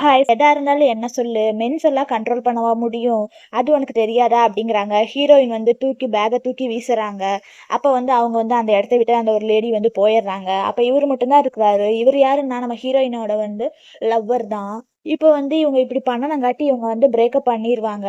Hi, எதா இருந்தாலும் என்ன சொல்லு? மென்ஸ் எல்லாம் கண்ட்ரோல் பண்ணவா முடியும்? அது உனக்கு தெரியாதா? அப்படிங்கிறாங்க. ஹீரோயின் வந்து பேக்க தூக்கி வீசுறாங்க. அப்ப வந்து அவங்க வந்து அந்த இடத்த விட்டு அந்த ஒரு லேடி வந்து போயிடுறாங்க. அப்ப இவரு மட்டும் தான் இருக்கிறாரு. இவரு யாருன்னா நம்ம ஹீரோயினோட வந்து லவ்வர் தான். இப்ப வந்து இவங்க இப்படி பண்ணுனங்காட்டி இவங்க வந்து பிரேக்கப் பண்ணிருவாங்க.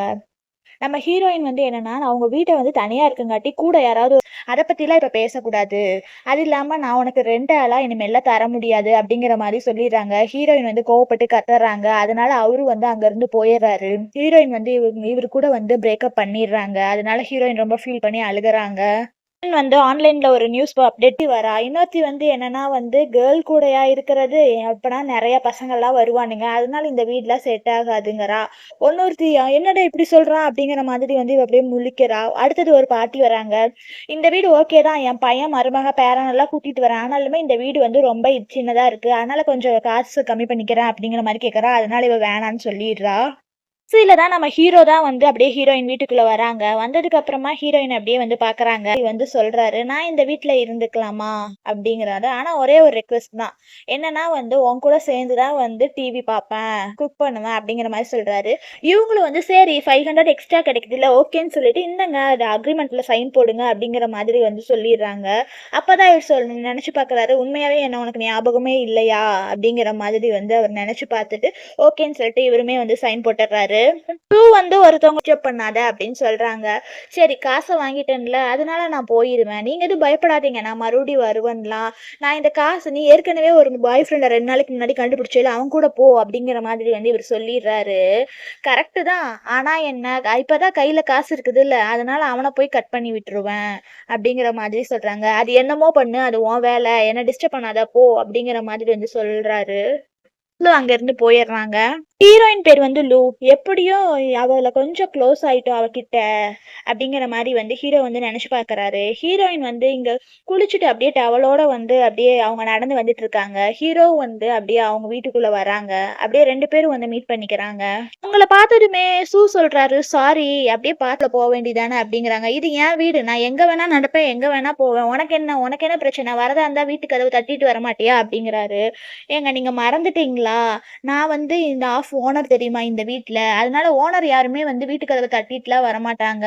நம்ம ஹீரோயின் வந்து என்னன்னா, அவங்க வீட்ட வந்து தனியா இருக்கங்காட்டி கூட யாராவது அத பத்திலாம் இப்ப பேசக்கூடாது. அது இல்லாம நான் உனக்கு ரென்ட்டாலாம் இனிமேல்லாம் தர முடியாது அப்படிங்கிற மாரி சொல்லிர்றாங்க. ஹீரோயின் வந்து கோவப்பட்டு கத்துர்றாங்க. அதனால அவரும் வந்து அங்கருந்து போயிர்றாரு. ஹீரோயின் வந்து இவரு கூட வந்து பிரேக்கப் பண்ணிர்றாங்க. அதனால ஹீரோயின் ரொம்ப ஃபீல் பண்ணி அழுகுறாங்க. வந்து ஆன்லைன்ல ஒரு நியூஸ் அப்டேட் வரா. இன்னொருத்தி வந்து என்னன்னா வந்து கேர்ள் கூடயா இருக்கிறது? அப்பனா நெறைய பசங்கள்லாம் வருவானுங்க. அதனால இந்த வீட்லாம் செட் ஆகாதுங்கிறா. இன்னொருத்தி என்னடா இப்படி சொல்றா? அப்படிங்கிற மாதிரி வந்து இவ அப்படியே முழிக்கிறா. அடுத்தது ஒரு பாட்டி வராங்க. இந்த வீடு ஓகே தான். என் பையன், மருமக, பேரன் எல்லாம் கூட்டிட்டு வரேன். ஆனாலுமே இந்த வீடு வந்து ரொம்ப சின்னதா இருக்கு. அதனால கொஞ்சம் காசு கம்மி பண்ணிக்கிறேன் அப்படிங்கிற மாரி கேட்கறா. அதனால இவ வேணான்னு சொல்லிடுறா. கடைசில தான் நம்ம ஹீரோ தான் வந்து அப்படியே ஹீரோயின் வீட்டுக்குள்ள வராங்க. வந்ததுக்கு அப்புறமா ஹீரோயின் அப்படியே வந்து பாக்குறாங்க. வந்து சொல்றாரு, "நான் இந்த வீட்ல இருந்துக்கலாமா?" அப்படிங்கிறாரு. ஆனா ஒரே ஒரு ரெக்வெஸ்ட் தான். என்னன்னா வந்து, "உன் கூட சேர்ந்து தான் வந்து டிவி பாப்பேன், குக் பண்ணுவேன்" அப்படிங்கிற மாரி சொல்றாரு. இவங்களும் வந்து சரி 500 எக்ஸ்ட்ரா கிடைக்குதுல்ல, ஓகேன்னு சொல்லிட்டு, "இந்தாங்க அது அக்ரீமெண்ட்ல சைன் போடுங்க" அப்படிங்கிற மாதிரி வந்து சொல்லிடுறாங்க. அப்பதான் இவர் நெனச்சு பாக்குறாரு, "உண்மையாவே என்ன உனக்கு ஞாபகமே இல்லையா?" அப்படிங்கிற மாதிரி வந்து அவர் நெனச்சு பாத்துட்டு, ஓகேன்னு சொல்லிட்டு இவருமே வந்து சைன் போட்டுர்றாரு. வந்து ஒருத்தவங்க டிஸ்டர்ப் பண்ணாத அப்படின்னு சொல்றாங்க. சரி காச வாங்கிட்டேன்ல, அதனால நான் போயிருவேன். நீங்க எதுவும் பயப்படாதீங்க. நான் மறுபடியும் வருவேன்லாம். நான் இந்த காசு நீ ஏற்கனவே ஒரு பாய் ஃப்ரெண்ட 2 நாளைக்கு முன்னாடி கண்டுபிடிச்சேல்ல, அவன் கூட போ அப்படிங்கிற மாதிரி வந்து இவரு சொல்லிர்றாரு. கரெக்ட்டு தான். ஆனா என்ன, இப்பதான் கையில காசு இருக்குதுல்ல, அதனால அவன போய் கட் பண்ணி விட்டுருவேன். அப்படிங்கிற மாதிரி சொல்றாங்க. அது என்னமோ பண்ணு, அது உன் வேல. என்ன டிஸ்டர்ப் பண்ணாத போ அப்படிங்கிற மாதிரி வந்து சொல்றாரு. அங்கருந்து போயிர்றாங்க. ஹீரோயின் பேர் வந்து லூ. எப்படியோ அவள கொஞ்சம் க்ளோஸ் ஆயிட்டோம் அவகிட்ட. அப்படிங்கிற மாரி வந்து ஹீரோ வந்து நெனச்சு பாக்குறாரு. ஹீரோயின் வந்து இங்க குளிச்சுட்டு அப்படியே டவலோட வந்து அப்படியே அவங்க நடந்து வந்துட்டு இருக்காங்க. ஹீரோ வந்து அப்படியே அவங்க வீட்டுக்குள்ள வராங்க. அப்படியே 2 பேரும் வந்து மீட் பண்ணிக்கிறாங்க. அவங்கள பார்த்ததுமே சொல்றாரு, "சாரி அப்படியே பார்க்ல போ வேண்டியதானே" அப்படிங்கிறாங்க. "இது என் வீடு. நான் எங்க வேணா நடப்பேன், எங்க வேணா போவேன். உனக்கு என்ன பிரச்சனை? வரதா இருந்தா வீட்டு கதவு தட்டிட்டு வரமாட்டியா?" அப்படிங்கிறாரு. "ஏங்க நீங்க மறந்துட்டீங்களா? நான் வந்து இந்த ஓனர் தெரியுமா இந்த வீட்ல. அதனால ஓனர் யாருமே வந்து வீட்டு கதவ தட்டிட்டுலாம் வரமாட்டாங்க.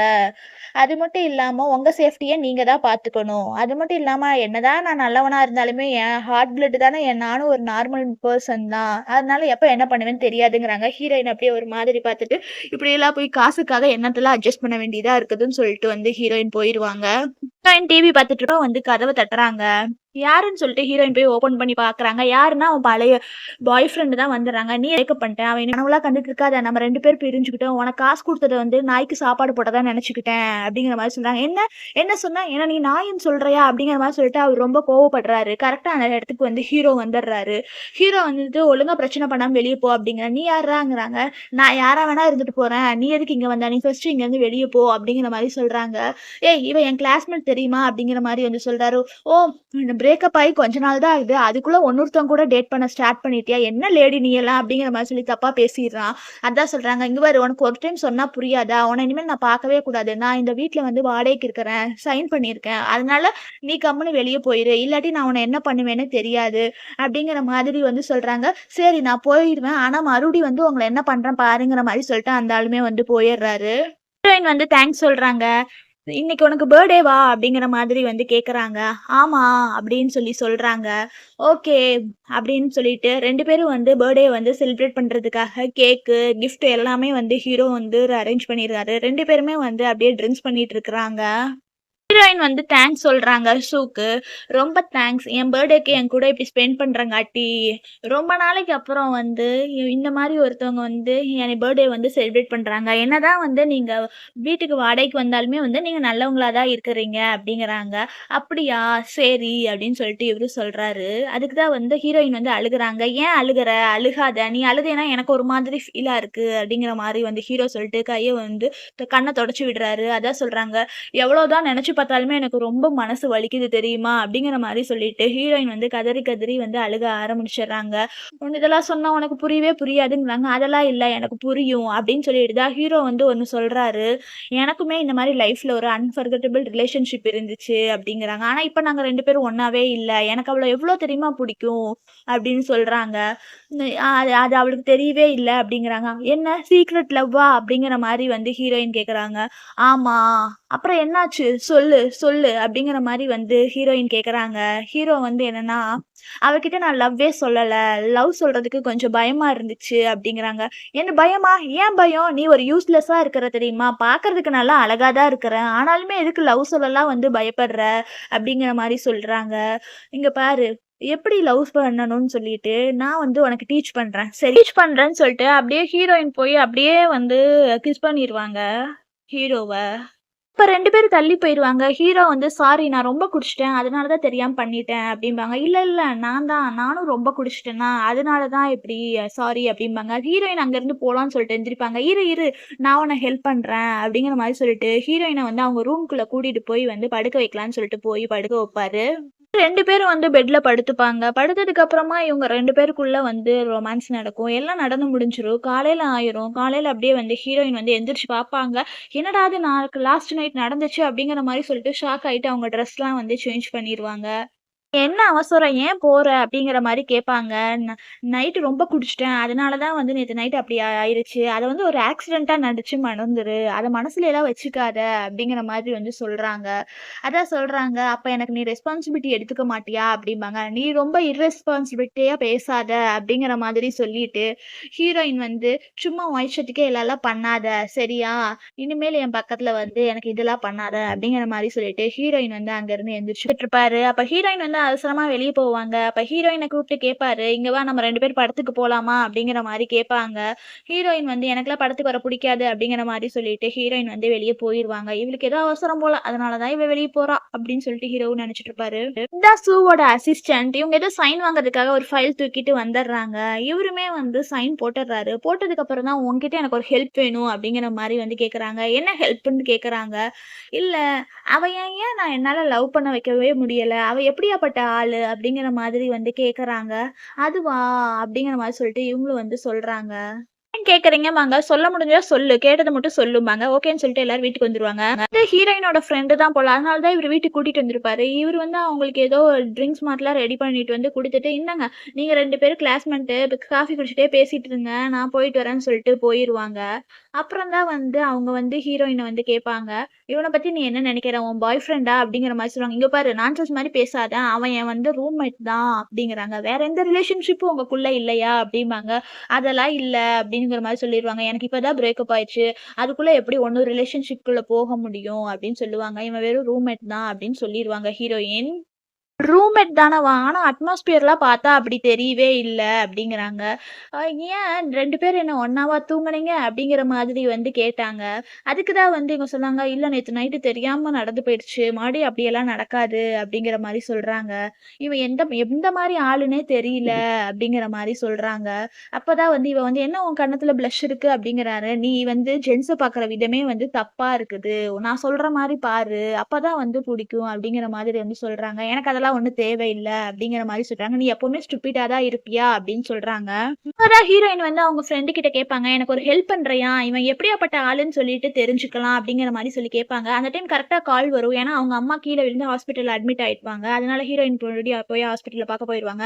அது மட்டும் இல்லாம உங்க சேஃப்டிய நீங்க தான் பார்த்துக்கணும். அது மட்டும் இல்லாம என்னதான் நான் நல்லவனா இருந்தாலுமே என் ஹார்ட் பிளட் தானே நானும் ஒரு நார்மல் பெர்சன் தான். அதனால எப்ப என்ன பண்ணுவேன்னு தெரியாதுங்கிறாங்க." ஹீரோயின் அப்படியே ஒரு மாதிரி பார்த்துட்டு, இப்படியெல்லாம் போய் காசுக்காக என்னத்தெல்லாம் அட்ஜஸ்ட் பண்ண வேண்டியதா இருக்குதுன்னு சொல்லிட்டு வந்து ஹீரோயின் போயிருவாங்க. ஹீரோயின் டிவி பார்த்துட்டு இருக்கப்ப வந்து கதவ தட்டுறாங்க. யாருன்னு சொல்லிட்டு ஹீரோயின் போய் ஓப்பன் பண்ணி பார்க்குறாங்க. யாருன்னா அவன் பழைய பாய் ஃப்ரெண்ட் தான் வந்துடுறாங்க. "நீ பிரேக்கப் பண்ணிட்டேன். அவன் என்ன கனவுலாம் கண்டுட்டு இருக்காத. நம்ம 2 பேரும் பிரிஞ்சுக்கிட்டோம். உனக்கு காசு குடுத்தது வந்து நாய்க்கு சாப்பாடு போட்டதா நெனச்சுக்கிட்டேன்." அப்படிங்கிற மாரி சொல்றாங்க. "என்ன என்ன சொன்ன? என்ன நீ நாயின்னு சொல்றியா?" அப்படிங்கிற மாரி சொல்லிட்டு அவர் ரொம்ப கோவப்படுறாரு. கரெக்ட்டா அந்த இடத்துக்கு வந்து ஹீரோ வந்துடுறாரு. ஹீரோ வந்துட்டு, "ஒழுங்கா பிரச்சனை பண்ணாம வெளிய போ" அப்படிங்கிறான். "நீ யார்றாங்கிறாங்க?" "நான் யாரா வேணா இருந்துட்டு போறேன். நீ எதுக்கு இங்க வந்த? நீ ஃபர்ஸ்ட்டு இங்கருந்து வெளிய போ" அப்படிங்கிற மாரி சொல்றாங்க. "ஏய் இவன் என் கிளாஸ்மேட் தெரியுமா?" அப்படிங்கிற மாரி வந்து சொல்றாரு. "ஓ பிரேக்கப் ஆயி கொஞ்ச நாள் தான் ஆகுது. அதுக்குள்ள இன்னொருத்தவங்க கூட டேட் பண்ண ஸ்டார்ட் பண்ணிட்டியா? என்ன லேடி நீ எல்லாம்?" அப்படிங்கிற மாரி சொல்லி தப்பா பேசிர்றான். அதான் சொல்றாங்க, "இங்க பாரு உனக்கு ஒரு டைம் சொன்னா புரியாதா? உன்ன இனிமேல் நான் பார்க்கவே கூடாது. நான் இந்த வீட்ல வந்து வாடகைக்கு இருக்கிறேன். சைன் பண்ணியிருக்கேன். அதனால நீ கம்முனு வெளிய போயிரு. இல்லாட்டி நான் உன்ன என்ன பண்ணுவேன்னு தெரியாது." அப்படிங்கிற மாதிரி வந்து சொல்றாங்க. சரி நான் போயிருவேன். ஆனா மறுபடியும் வந்து உங்கள என்ன பண்றேன் பாருங்கிற மாரி சொல்லிட்டு அந்த ஆளுமே வந்து போயிர்றாரு. ஹீரோயின் வந்து தேங்க்ஸ் சொல்றாங்க. "இன்னைக்கு உனக்கு பர்த்டேவா?" அப்படிங்கிற மாதிரி வந்து கேட்குறாங்க. "ஆமா" அப்படின்னு சொல்லி சொல்றாங்க. "ஓகே" அப்படின்னு சொல்லிட்டு 2 பேரும் வந்து பர்த்டே வந்து செலிப்ரேட் பண்றதுக்காக கேக்கு, கிஃப்ட் எல்லாமே வந்து ஹீரோ வந்து அரேஞ்ச் பண்ணியிருக்காரு. 2 பேருமே வந்து அப்படியே ட்ரிங்க்ஸ் பண்ணிட்டு இருக்கிறாங்க. ஹீரோயின் வந்து தேங்க்ஸ் சொல்றாங்க ஷூக்கு. "ரொம்ப தேங்க்ஸ். என் பர்த்டேக்கு என் கூட இப்படி ஸ்பெண்ட் பண்றங்காட்டி, ரொம்ப நாளைக்கு அப்புறம் வந்து இந்த மாரி ஒருத்தவங்க வந்து என் பர்த்டே வந்து செலிப்ரேட் பண்றாங்க. என்னதான் வந்து நீங்க வீட்டுக்கு வாடகைக்கு வந்தாலுமே வந்து நீங்க நல்லவங்களா தான் இருக்கிறீங்க" அப்படிங்கிறாங்க. "அப்படியா? சரி" அப்படின்னு சொல்லிட்டு இவரு சொல்றாரு. அதுக்கு தான் வந்து ஹீரோயின் வந்து அழுகுறாங்க. "ஏன் அழுகுற? அழுகாத. நீ அழுதேன்னா எனக்கு ஒரு மாதிரி ஃபீலா இருக்கு" அப்படிங்கிற மாரி வந்து ஹீரோ சொல்லிட்டு கைய வந்து கண்ண தொடச்சு விடுறாரு. அதான் சொல்றாங்க, "எவ்வளோதான் நெனச்சு பார்த்தாலுமே எனக்கு ரொம்ப மனசு வலிக்குது தெரியுமா? அப்படிங்கிற மாரி சொல்லிட்டு ஹீரோயின் வந்து கதறி கதறி வந்து அழுக ஆரம்பிச்சுடுறாங்க. "உன் இதெல்லாம் சொன்னா உனக்கு புரியவே புரியாதுங்கிறாங்க." "அதெல்லாம் இல்ல எனக்கு புரியும்." அப்படின்னு சொல்லிட்டு தான் ஹீரோ வந்து ஒண்ணு சொல்றாரு. "எனக்குமே இந்த மாரி லைஃப்ல ஒரு அன்ஃபர்கெட்டபிள் ரிலேஷன்ஷிப் இருந்துச்சு." அப்படிங்கிறாங்க. "ஆனா இப்ப நாங்க 2 பேரும் ஒண்ணாவே இல்ல. எனக்கு அவள எவ்ளோ தெரியுமா புடிக்கும்." அப்படின்னு சொல்றாங்க. அது அது அவளுக்கு தெரியவே இல்ல அப்படிங்கிறாங்க. "என்ன சீக்ரெட் லவ்வா?" அப்படிங்கிற மாரி வந்து ஹீரோயின் கேட்கறாங்க. "ஆமா." "அப்புறம் என்னாச்சு? சொல்லு, சொல்லு." அப்படிங்கிற மாரி வந்து ஹீரோயின் கேட்கறாங்க. ஹீரோ வந்து என்னன்னா, "அவகிட்ட நான் லவ்வே சொல்லல. லவ் சொல்றதுக்கு கொஞ்சம் பயமா இருந்துச்சு." அப்படிங்கிறாங்க. "என்ன பயமா? ஏன் பயம்? நீ ஒரு யூஸ்லெஸ்ஸா இருக்கிற தெரியுமா? பார்க்கறதுக்கு நல்லா அழகா தான் இருக்கிற. ஆனாலுமே எதுக்கு லவ் சொல்லலாம் வந்து பயப்படுற?" அப்படிங்கிற மாரி சொல்றாங்க. "இங்க பாரு, எப்படி லவ் பண்ணணும்னு சொல்லிட்டு நான் வந்து உனக்கு டீச் பண்றேன். சரி டீச் பண்றேன்னு சொல்லிட்டு அப்படியே ஹீரோயின் போய் அப்படியே வந்து கிஸ் பண்ணிருவாங்க ஹீரோவ. இப்ப 2 பேரும் தள்ளி போயிருவாங்க. ஹீரோ வந்து சாரி நான் ரொம்ப குடிச்சுட்டேன். அதனால தான் தெரியாம பண்ணிட்டேன் அப்படிம்பாங்க. இல்ல, இல்ல நானும் ரொம்ப குடிச்சுட்டேன்னா, அதனால தான் இப்படி சாரி அப்படிம்பாங்க. ஹீரோயின் அங்கருந்து போலான்னு சொல்லிட்டு எந்திரிப்பாங்க. இரு, இரு நான் உனக்கு ஹெல்ப் பண்றேன் அப்படிங்கிற மாரி சொல்லிட்டு ஹீரோயின வந்து அவங்க ரூம்குள்ள கூட்டிட்டு போய் வந்து படுக்க வைக்கலான்னு சொல்லிட்டு போய் படுக்க வைப்பாரு. 2 பேரும் வந்து பெட்ல படுத்துப்பாங்க. படுத்ததுக்கு அப்புறமா இவங்க 2 பேருக்குள்ள வந்து ரொமான்ஸ் நடக்கும். எல்லாம் நடந்து முடிஞ்சிரும். காலையில ஆயிரும். காலையில அப்படியே வந்து ஹீரோயின் வந்து எந்திரிச்சு பாப்பாங்க. என்னடா இது நாளைக்கு லாஸ்ட் நைட் நடந்துச்சு அப்படிங்கிற மாரி சொல்லிட்டு ஷாக் ஆயிட்டு அவங்க ட்ரெஸ்லாம் வந்து சேஞ்ச் பண்ணிருவாங்க. "என்ன அவசரம்? ஏன் போற?" அப்படிங்கிற மாரி கேட்பாங்க. நைட்டு ரொம்ப குடிச்சுட்டேன். அதனால தான் வந்து நேத்து நைட் அப்படி ஆயிருச்சு. அத வந்து ஒரு ஆக்சிடென்ட்டா நடிச்சு மறந்துரு. அத மனசுலலாம் வச்சுக்காத." அப்படிங்கிற மாதிரி வந்து சொல்றாங்க. அதான் சொல்றாங்க, "அப்ப எனக்கு நீ ரெஸ்பான்சிபிலிட்டி எடுத்துக்க மாட்டியா?" அப்படிம்பாங்க. "நீ ரொம்ப இர்ரெஸ்பான்சிபிலிட்டியா பேசாத." அப்படிங்கிற மாதிரி சொல்லிட்டு, ஹீரோயின் வந்து, "சும்மா உன் இஷ்டத்துக்கே எல்லாம் பண்ணாத. சரியா? இனிமேல் என் பக்கத்துல வந்து எனக்கு இதெல்லாம் பண்ணாத." அப்படிங்கிற மாரி சொல்லிட்டு, ஹீரோயின் வந்து அங்கருந்து எந்திரிச்சுட்டு இருப்பாரு. அப்ப ஹீரோயின் வந்து அவசரமா வெளிய போவாங்க. அப்ப ஹீரோயின கூப்ட்டு கேட்பாரு, "இங்க வா நம்ம 2 பேரும் படத்துக்கு போலாமா?" அப்படிங்கிற மாரி கேட்பாங்க. ஹீரோயின் வந்து, "எனக்கெல்லாம் படத்துக்கு வர புடிக்காது." அப்படிங்கிற மாரி சொல்லிட்டு, ஹீரோயின் வந்து வெளிய போயிருவாங்க. இவளுக்கு ஏதோ அவசரம் போல, அதனால தான் இவ வெளிய போறா அப்படின்னு சொல்லிட்டு ஹீரோவும் நெனச்சுட்டு இருப்பாரு. இதான் சூவோட அசிஸ்டன்ட். இவங்க ஏதோ சைன் வாங்குறதுக்காக ஒரு ஃபைல் தூக்கிட்டு வந்துடுறாங்க. இவருமே வந்து சைன் போட்டுடுறாரு. போட்டதுக்கு அப்புறம் தான், "உன்கிட்ட எனக்கு ஒரு ஹெல்ப் வேணும்." அப்படிங்கிற மாரி வந்து கேட்கறாங்க. என்ன ஹெல்ப்ன்னு கேட்கறாங்க. "இல்ல, அவ ஏன் நான் என்னால லவ் பண்ண வைக்கவே முடியல. அவ எப்படியாப்பட்ட ஆளு?" அப்படிங்கிற மாதிரி வந்து கேட்கறாங்க. "அதுவா?" அப்படிங்கிற மாரி சொல்லிட்டு இவங்களும் வந்து சொல்றாங்க. ஏன் கேட்கறீங்கம்பாங்க. "சொல்ல முடிஞ்சா சொல்லு. கேட்டத மட்டும் சொல்லும்பாங்க." ஓகேன்னு சொல்லிட்டு எல்லாரும் வீட்டுக்கு வந்துருவாங்க. இந்த ஹீரோயினோட ஃப்ரெண்டு தான் போல. அதனால தான் இவரு வீட்டுக்கு கூட்டிட்டு வந்திருப்பாரு. இவரு வந்து அவங்களுக்கு ஏதோ ட்ரிங்க்ஸ் மாரிலாம் ரெடி பண்ணிட்டு வந்து குடுத்துட்டு, "இந்தாங்க நீங்க 2 பேரும் கிளாஸ்மேட்டு காஃபி குடிச்சிட்டே பேசிட்டு இருங்க. நான் போயிட்டு வரேன்னு" சொல்லிட்டு போயிருவாங்க. அப்புறம் தான் வந்து அவங்க வந்து ஹீரோயின வந்து கேட்பாங்க. "இவன பத்தி நீ என்ன நெனைக்கிற? உன் பாய் ஃப்ரெண்டா?" அப்படிங்கிற மாரி சொல்லுவாங்க. "இங்க பாரு நான்சென்ஸ் மாரி பேசாத. அவன் என் வந்து ரூம்மேட் தான்." அப்படிங்கிறாங்க. "வேற எந்த ரிலேஷன்ஷிப்பும் உங்களுக்குள்ள இல்லையா?" அப்படிம்பாங்க. "அதெல்லாம் இல்ல." அப்படிங்கிற மாரி சொல்லிருவாங்க. "எனக்கு இப்ப தான் பிரேக்கப் ஆயிடுச்சு. அதுக்குள்ள எப்படி ஒண்ணும் ரிலேஷன்ஷிப்குள்ள போக முடியும்?" அப்படின்னு சொல்லுவாங்க. "இவன் வெறும் ரூம்மேட் தான்." அப்படின்னு சொல்லிருவாங்க ஹீரோயின். ரூம்மேட் தானவா! ஆனா அட்மாஸ்பியர்லாம் பார்த்தா அப்படி தெரியவே இல்ல அப்டிங்கிறாங்க. அ ஏன் 2 பேரும் என்ன ஒண்ணாவா தூங்குனீங்க? அப்டிங்கிற மாதிரி வந்து கேட்டாங்க. அதுக்கு தான் வந்து இவங்க சொன்னாங்க, "இல்ல நேத்து நைட்டு தெரியாம நடந்து போயிடுச்சு. மறுபடியும் அப்படியெல்லாம் நடக்காது." அப்டிங்கிற மாரி சொல்றாங்க. இவன் எந்த எந்த மாரி ஆளுன்னே தெரியல அப்டிங்கிற மாரி சொல்றாங்க. அப்பதான் வந்து இவ வந்து, "என்ன உன் கன்னத்துல ப்ளஷ் இருக்கு?" அப்டிங்கிறாரு. "நீ வந்து ஜென்ஸ பார்க்குற விதமே வந்து தப்பா இருக்குது. நான் சொல்ற மாரி பாரு. அப்பதான் வந்து புடிக்கும்." அப்டிங்கிற மாதிரி வந்து சொல்றாங்க. "எனக்கு அதெல்லாம் ஒண்ணும் தேவையில்ல." அப்படிங்கிற மாரி சொல்றாங்க. "நீ எப்பவுமே ஸ்டூபிட்டா தான் இருப்பியா?" அப்படின்னு சொல்றாங்க. அப்பதான் ஹீரோயின் வந்து அவங்க ஃப்ரெண்ட் கிட்ட கேட்பாங்க. "எனக்கு ஒரு ஹெல்ப் பண்றியா? இவன் எப்படியாப்பட்ட ஆளுன்னு சொல்லிட்டு தெரிஞ்சுக்கலாம்." அப்படிங்கிற மாரி சொல்லி கேட்பாங்க. அந்த டைம் கரெக்ட்டா கால் வரும். ஏன்னா அவங்க அம்மா கீழ விழுந்து ஹாஸ்பிட்டல்ல அட்மிட் ஆயிடுவாங்க. அதனால ஹீரோயின் போய் ஹாஸ்பிட்டல்ல பார்க்க போயிருவாங்க.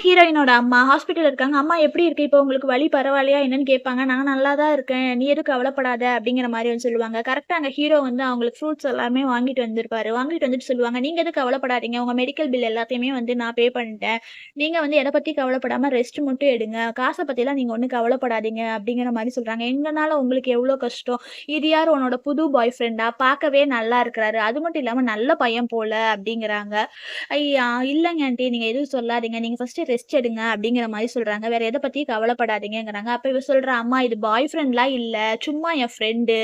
ஹீரோயினோட அம்மா ஹாஸ்பிட்டல்ல இருக்காங்க. "அம்மா எப்படி இருக்கு? இப்போ உங்களுக்கு வலி பரவாயில்லையா என்னன்னு?" கேட்பாங்க. "நான் நல்லா தான் இருக்கேன். நீ எதுவும் கவலைப்படாத." அப்படிங்கிற மாரி வந்து சொல்லுவாங்க. கரெக்ட்டா அங்க ஹீரோ வந்து அவங்களுக்கு ஃப்ரூட்ஸ் எல்லாமே வாங்கிட்டு வந்திருப்பாரு. வாங்கிட்டு வந்துட்டு சொல்லுவாங்க, "நீங்க எதுவும் கவலைப்படாதீங்க. உங்க மெடிக்கல் பில் எல்லாத்தையுமே வந்து நான் பே பண்ணிட்டேன். நீங்க வந்து எத பத்தி கவலைப்படாம ரெஸ்ட் மட்டும் எடுங்க. காச பத்திலாம் நீங்க ஒண்ணும் கவலைப்படாதீங்க." அப்படிங்கிற மாரி சொல்றாங்க. "எங்கனால உங்களுக்கு எவ்ளோ கஷ்டம். இது யாரு உன்னோட புது பாய் ஃப்ரெண்டா? பார்க்கவே நல்லா இருக்கிறாரு. அது மட்டும் இல்லாம நல்ல பையன் போல." அப்படிங்கிறாங்க. "ஐயா! இல்லங்க ஆன்டி நீங்க எதுவும் சொல்லாதீங்க. நீங்க ஃபர்ஸ்ட்டு ரெஸ்ட் எடுங்க." அப்படிங்கிற மாரி சொல்றாங்க. "வேற எத பத்தியும் கவலைப்படாதீங்கங்கிறாங்க." அப்ப இவ சொல்றா, "அம்மா இது பாய் ஃப்ரெண்ட்லாம் இல்ல. சும்மா என் ஃப்ரெண்டு.